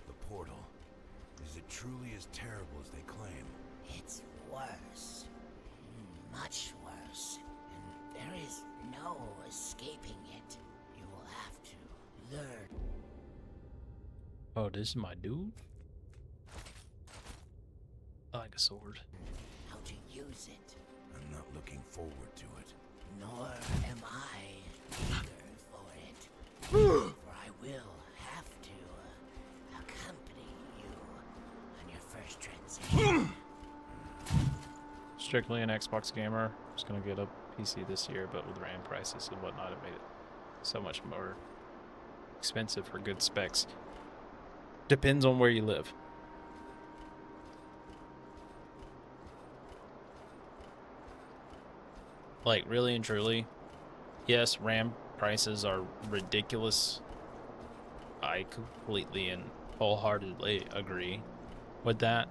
The portal. Is it truly as terrible as they claim? It's worse. Much worse. And there is no escaping it. You will have to learn. Oh, this is my dude? I like a sword. How to use it. I'm not looking forward to it. Nor am I eager for it. For I will have to accompany you on your first transition. Strictly an Xbox gamer. Just gonna get a PC this year, but with RAM prices and whatnot, it made it so much more expensive for good specs. Depends on where you live. Like, really and truly, yes, RAM prices are ridiculous. I completely and wholeheartedly agree with that.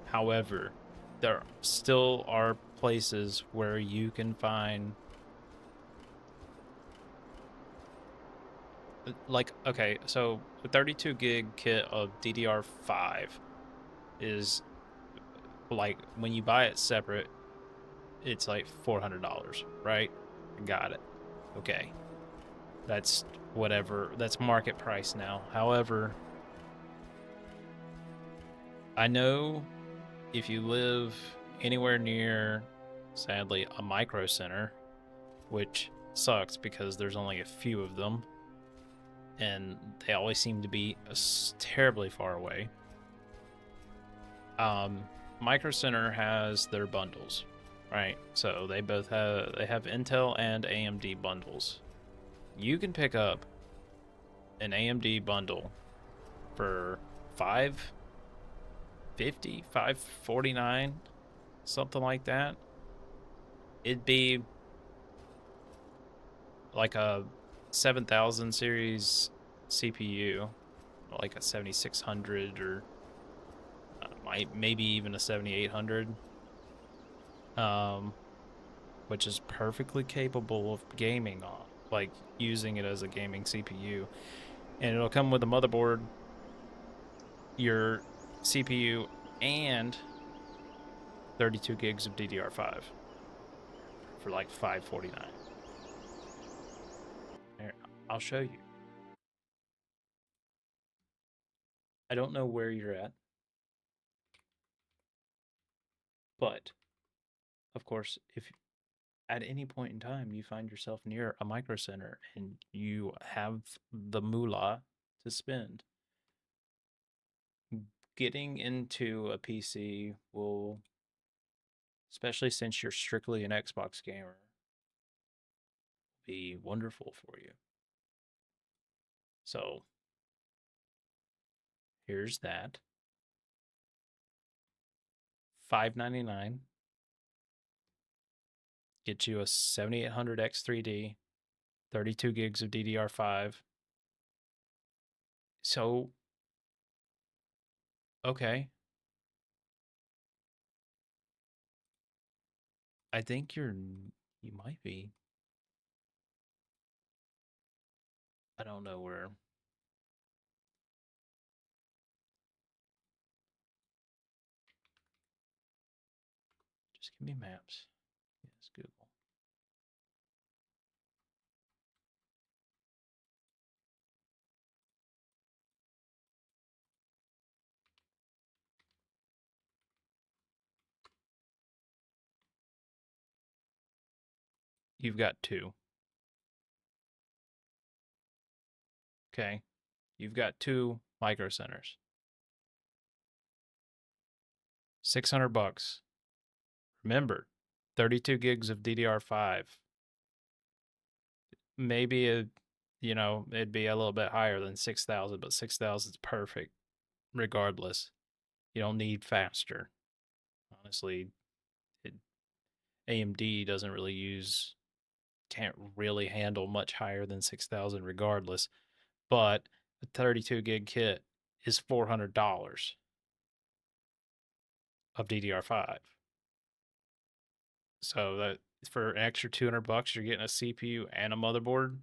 However, there still are places where you can find, like, okay, so a 32 gig kit of DDR5 is, like, when you buy it separate, it's like $400, right? Got it. Okay. That's whatever. That's market price now. However, I know if you live anywhere near, sadly, a micro center, which sucks because there's only a few of them, and they always seem to be terribly far away. Micro Center has their bundles, right? So they both have Intel and AMD bundles. You can pick up an AMD bundle for $550, $549, something like that. It'd be like a 7000 series CPU, like a 7600 or maybe even a 7800, which is perfectly capable of gaming on, like using it as a gaming CPU. And it'll come with a motherboard, your CPU, and 32 gigs of DDR5 for like $549. Here, I'll show you. I don't know where you're at, but of course, if at any point in time you find yourself near a micro center and you have the moolah to spend, getting into a PC will, especially since you're strictly an Xbox gamer, be wonderful for you. So here's that. $599. Get you a 7800 X3D, 32 gigs of DDR5. So, okay. I think you might be. I don't know where. Just give me maps. Yes, Google. You've got two. Okay. You've got two micro centers. $600. Remember, 32 gigs of DDR5. Maybe it'd be a little bit higher than 6,000, but 6,000 is perfect regardless. You don't need faster. Honestly, AMD doesn't really can't really handle much higher than 6,000 regardless. But a 32 gig kit is $400 of DDR5. So that for an extra $200, you're getting a CPU and a motherboard.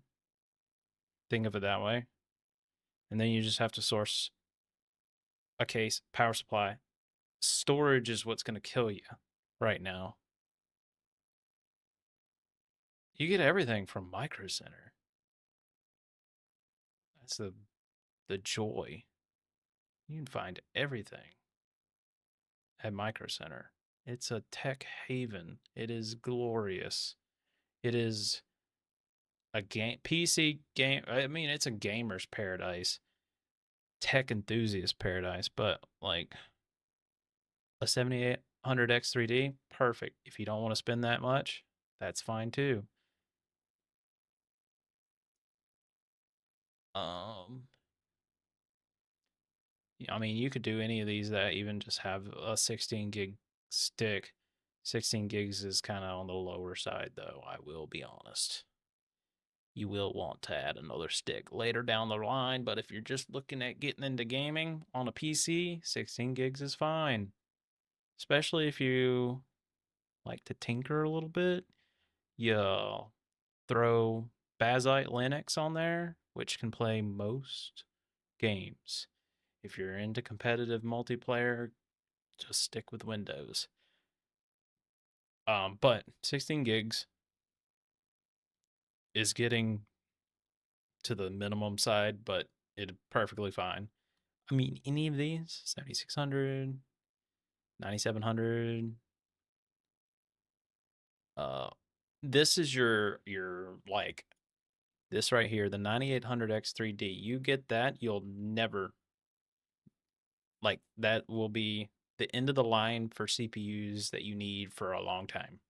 Think of it that way. And then you just have to source a case, power supply. Storage is what's going to kill you right now. You get everything from Micro Center. That's the joy. You can find everything at Micro Center. It's a tech haven. It is glorious. It is a PC game. I mean, it's a gamer's paradise, tech enthusiast paradise. But like a 7800 X3D, perfect. If you don't want to spend that much, that's fine too. Um, I mean, you could do any of these that even just have a 16 gig stick. 16 gigs is kind of on the lower side, though, I will be honest. You will want to add another stick later down the line, but if you're just looking at getting into gaming on a PC, 16 gigs is fine. Especially if you like to tinker a little bit. You throw Bazite Linux on there, which can play most games. If you're into competitive multiplayer, just stick with Windows. But 16 gigs is getting to the minimum side, but it's perfectly fine. I mean, any of these 7600, 9700. This is your like this right here, the 9800 X3D. You get that, you'll never like that will be the end of the line for CPUs that you need for a long time.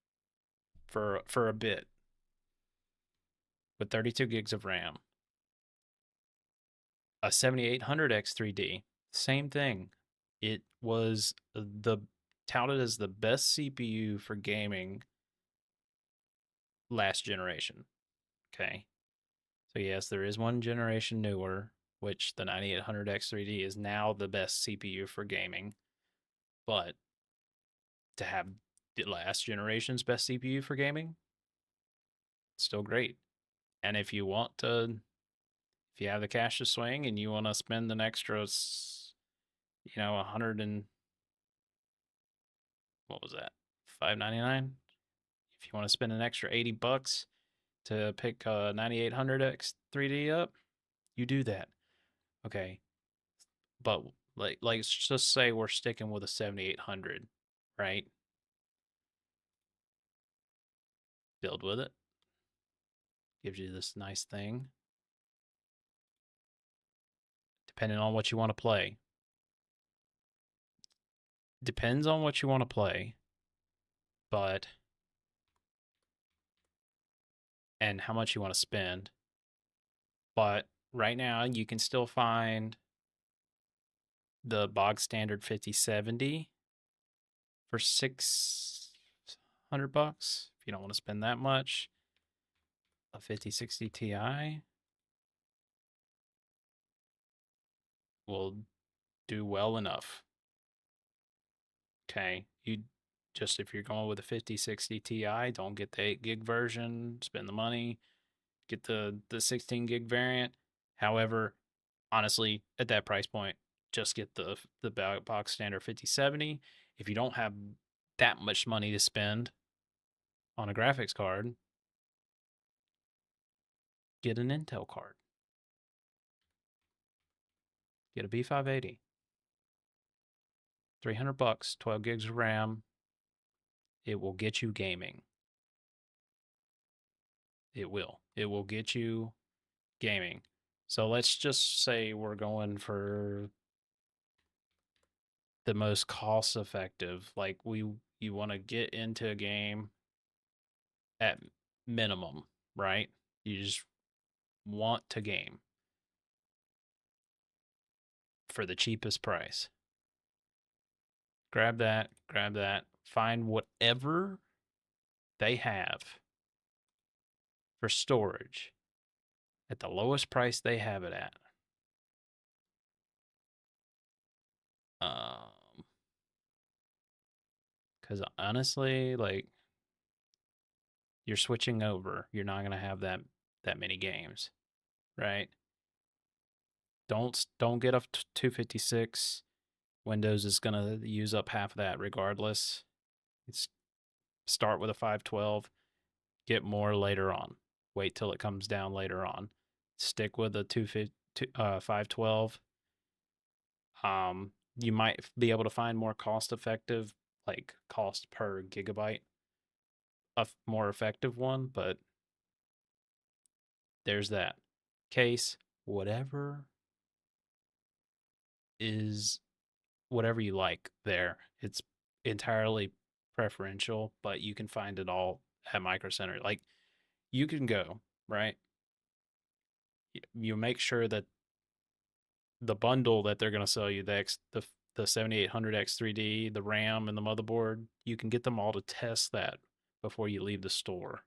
For a bit. With 32 gigs of RAM. A 7800 X3D, same thing. It was touted as the best CPU for gaming last generation. Okay. So yes, there is one generation newer, which the 9800 X3D is now the best CPU for gaming. But to have the last generation's best CPU for gaming, it's still great. And if you have the cash to swing and you want to spend an extra, 100 and what was that? $599. If you want to spend an extra $80 to pick a 9800 X3D up, you do that. Okay. But let's just say we're sticking with a 7800, right? Build with it. Gives you this nice thing. Depending on what you want to play. Depends on what you want to play. But and how much you want to spend. But right now you can still find the bog standard 5070 for $600 if you don't want to spend that much. A 5060 Ti will do well enough. Okay, you just if you're going with a 5060 Ti, don't get the 8 gig version, spend the money, get the 16 gig variant. However, honestly, at that price point, just get the box standard 5070. If you don't have that much money to spend on a graphics card, get an Intel card. Get a B580. $300, 12 gigs of RAM. It will get you gaming. It will. It will get you gaming. So let's just say we're going for the most cost effective. Like you want to get into a game at minimum, right? You just want to game for the cheapest price. Grab that, find whatever they have for storage at the lowest price they have it at. Because honestly, like, you're switching over. You're not gonna have that many games, right? Don't get up to 256. Windows is gonna use up half of that regardless. It's start with a 512, get more later on. Wait till it comes down later on. Stick with a 512. You might be able to find more cost effective, like cost per gigabyte, a more effective one, but there's that. Case, whatever you like there. It's entirely preferential, but you can find it all at Micro Center. Like, you can go, right? You make sure that the bundle that they're going to sell you, the 7800X3D, the RAM, and the motherboard, you can get them all to test that before you leave the store.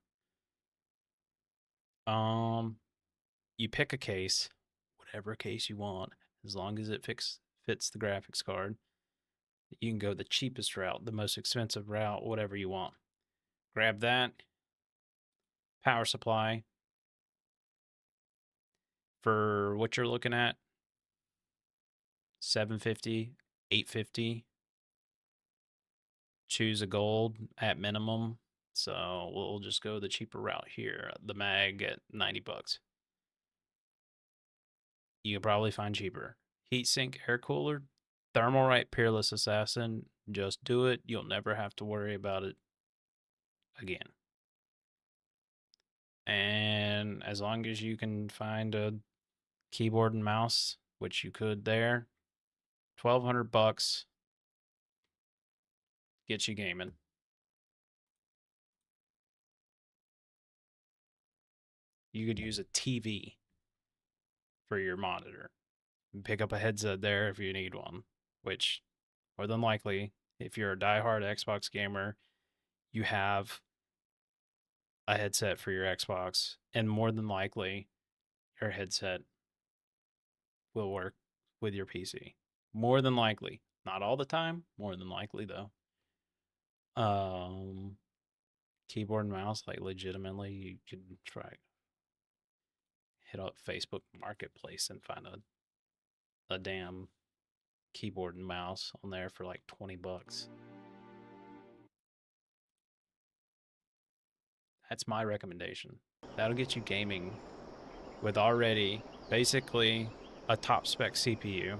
You pick a case, whatever case you want, as long as it fits the graphics card. You can go the cheapest route, the most expensive route, whatever you want. Grab that. Power supply. For what you're looking at, 750, 850. Choose a gold at minimum. So we'll just go the cheaper route here. The mag at $90. You can probably find cheaper. Heatsink air cooler, Thermalright Peerless Assassin. Just do it. You'll never have to worry about it again. And as long as you can find a keyboard and mouse, which you could there, $1,200 gets you gaming. You could use a TV for your monitor. Pick up a headset there if you need one, which more than likely, if you're a diehard Xbox gamer, you have a headset for your Xbox, and more than likely, your headset will work with your PC. More than likely. Not all the time, more than likely though. Keyboard and mouse, like legitimately, you could try hit up Facebook Marketplace and find a damn keyboard and mouse on there for like $20. That's my recommendation. That'll get you gaming with already basically a top spec CPU.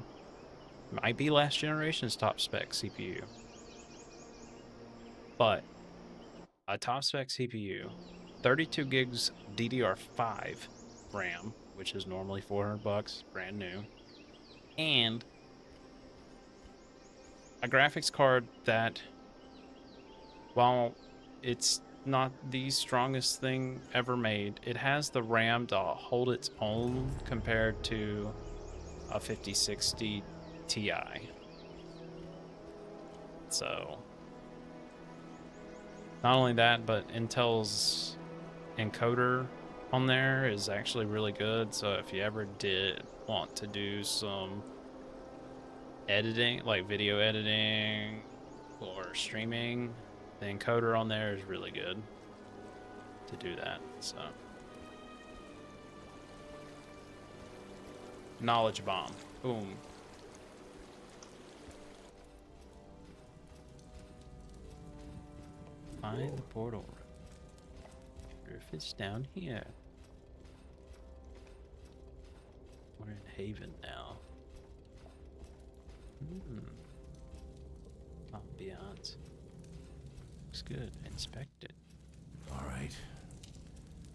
Might be last generation's top spec CPU. But a top spec CPU, 32 gigs DDR5 RAM, which is normally $400, brand new, and a graphics card that, while it's not the strongest thing ever made, it has the RAM to hold its own compared to a 5060 Ti. So Not only that, but Intel's encoder on there is actually really good. So if you ever did want to do some editing, like video editing or streaming, the encoder on there is really good to do that. So knowledge bomb. Boom. Find the portal. Wonder if it's down here. We're in Haven now. Ambiance. Looks good. Inspect it. All right.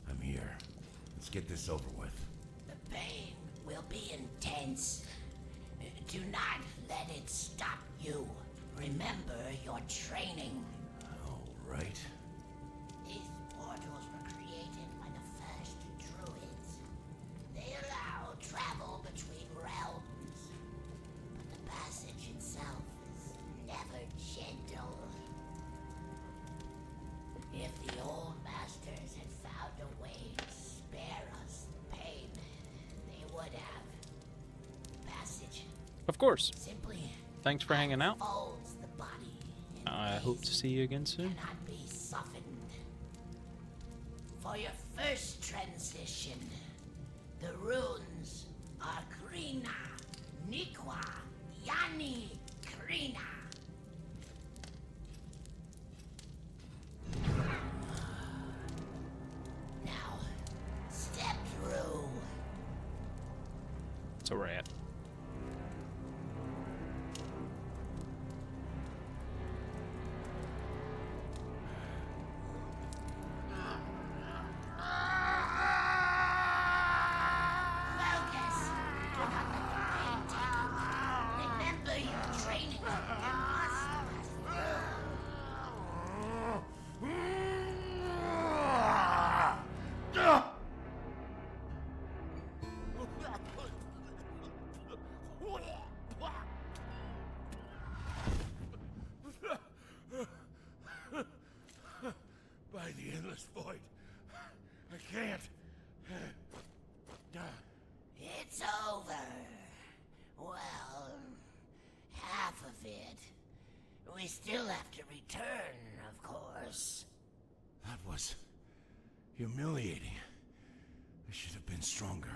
I'm here. Let's get this over with. The pain will be intense. Do not let it stop you. Remember your training. All right. These portals were created by the first druids. They allow travel between realms. But the passage itself is never gentle. If the old masters had found a way to spare us the pain, they would have. Passage Of course. simply Thanks for hanging out. folds the body in I ways hope to see you again soon. cannot be softened. For your first transition, the runes are Krina, Nikwa, Yani, Krina. Now, step through. It's a rat. Focus. Do not let the pain take you. Remember your training. You must pass By the endless void. I can't. It's over. Well, half of it. We still have to return, of course. That was humiliating. I should have been stronger.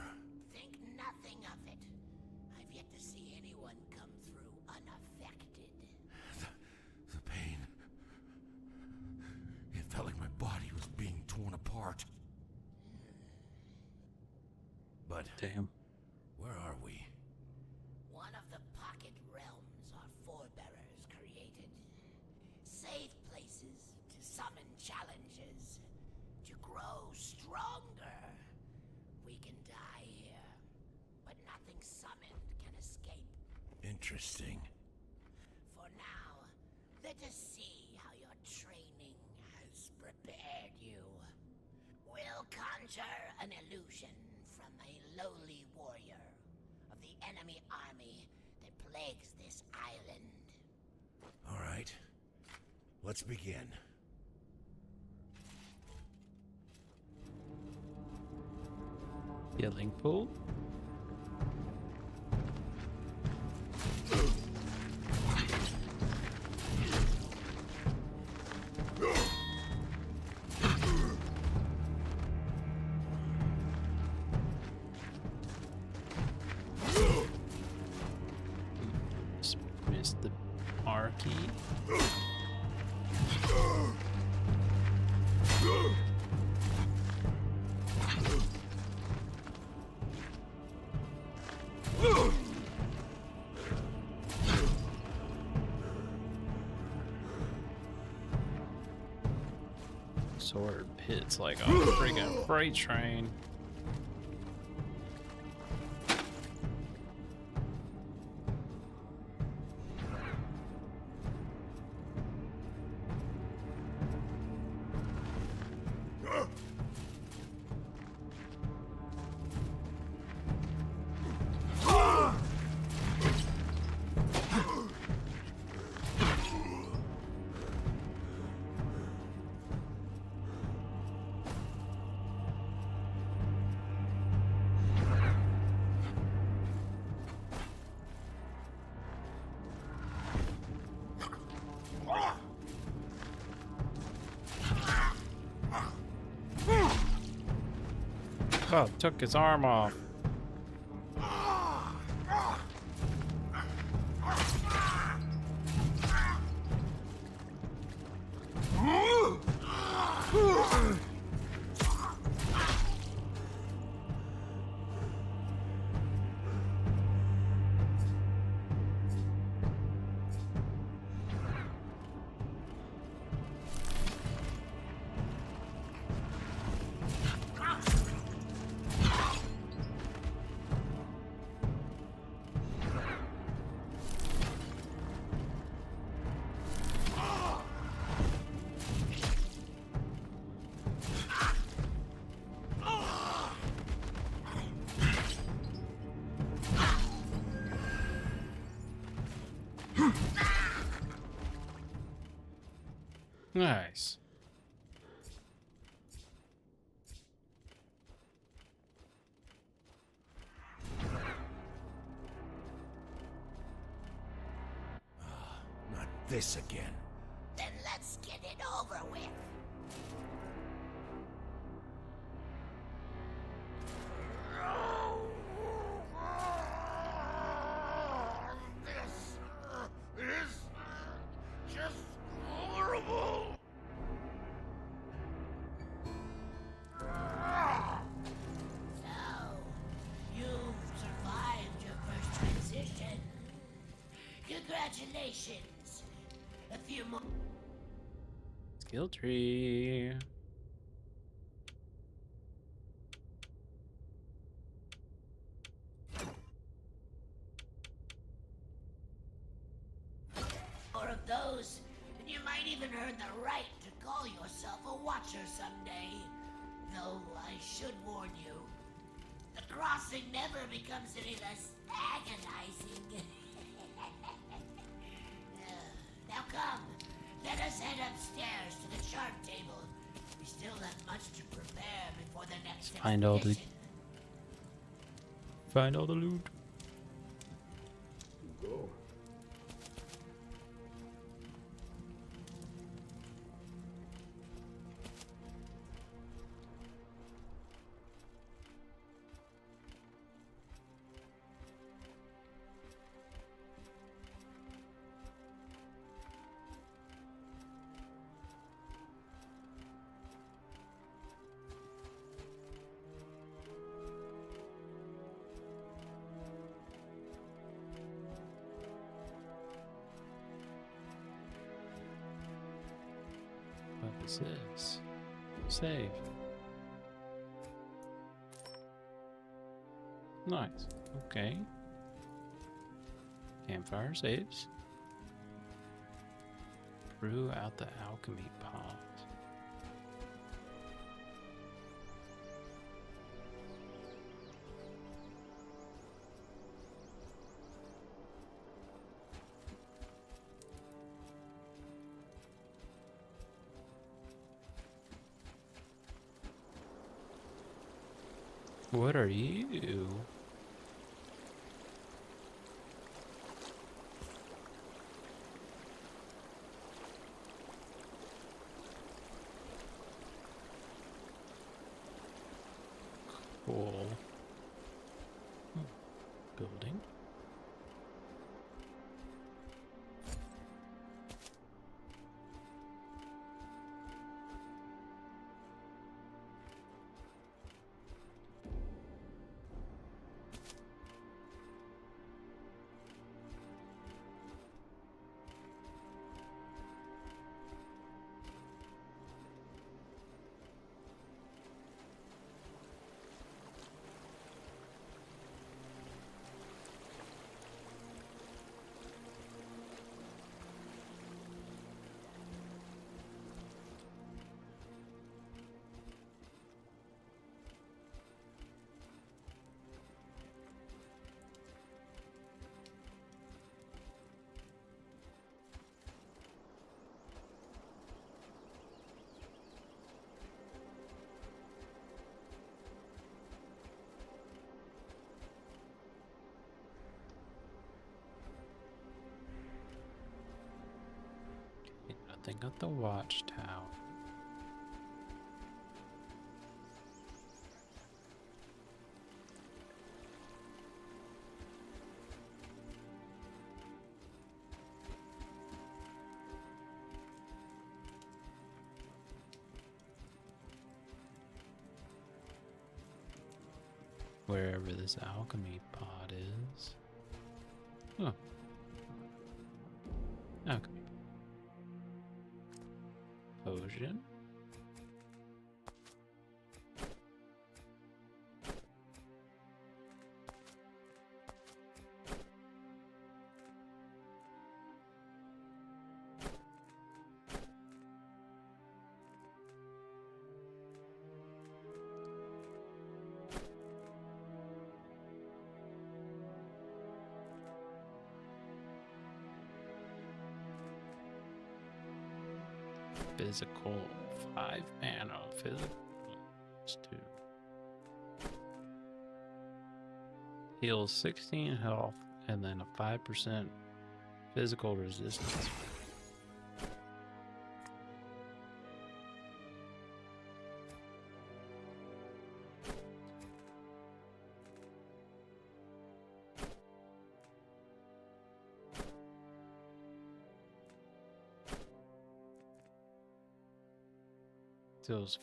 Think nothing of it. I've yet to see anyone come through unaffected. The pain. It felt like my body was being torn apart. But Damn. where are we? One of the pocket realms our forebearers created. Safe places to summon challenges. To grow stronger. We can die here, but nothing summoned can escape. Interesting. For now, let us see how your training has prepared you. We'll conjure an illusion from a lowly warrior of the enemy army that plagues this island. All right. Let's begin. Healing pool. Just missed the R key. Sword hits like a friggin' freight train. Oh, took his arm off. Nice. Not this again. Then let's get it over with. This is just horrible. So, you've survived your first transition. Congratulations. A few more. Skill tree. More of those, and you might even earn the right to call yourself a Watcher someday. Though I should warn you, the crossing never becomes any less agonizing. Now come, let us head upstairs to the chart table. We still have much to prepare before the next Find all the expedition. Find all the loot. Go. What is this? Save. Nice. Okay. Campfire saves. Brew out the alchemy pot. What are you? Cool. Building. Nothing at the watchtower. wherever this alchemy pod is. Oh. Alchemy. Potion. Physical 5 mana. Physical +2. Heals 16 health and then a 5% physical resistance. Deals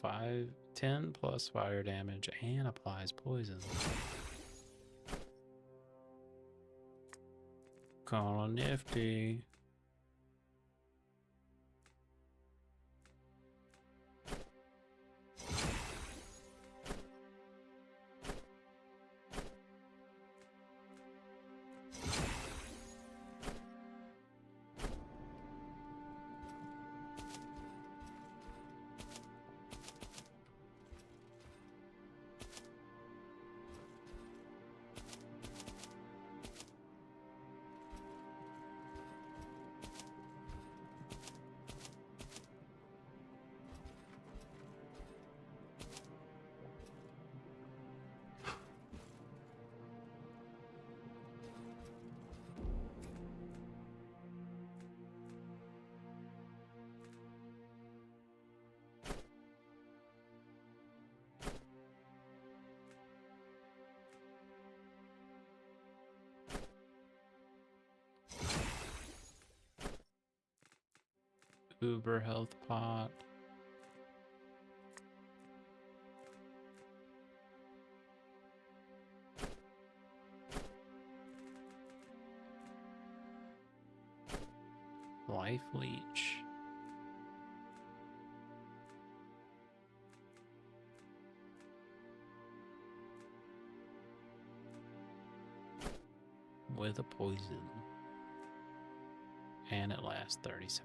10 plus fire damage and applies poison. Kinda nifty. Uber health pot. Life leech. With a poison. And it lasts 30 seconds.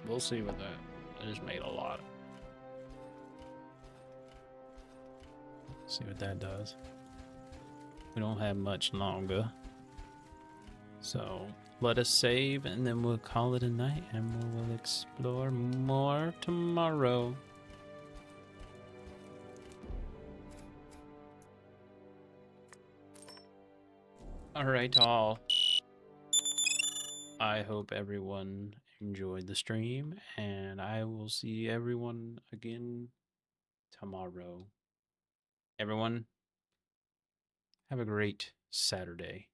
We'll see what that. I just made a lot. See what that does. We don't have much longer. So let us save and then we'll call it a night and we will explore more tomorrow. Alright, all. I hope everyone enjoyed the stream, and I will see everyone again tomorrow. Everyone, have a great Saturday.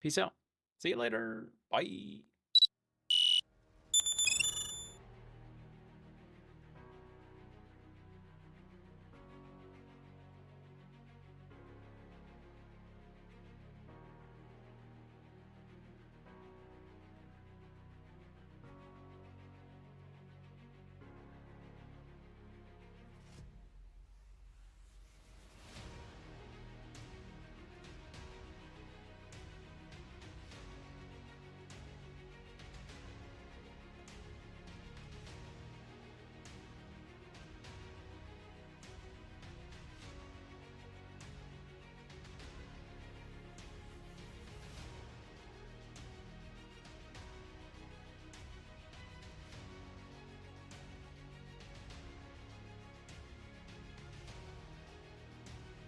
Peace out. See you later. Bye.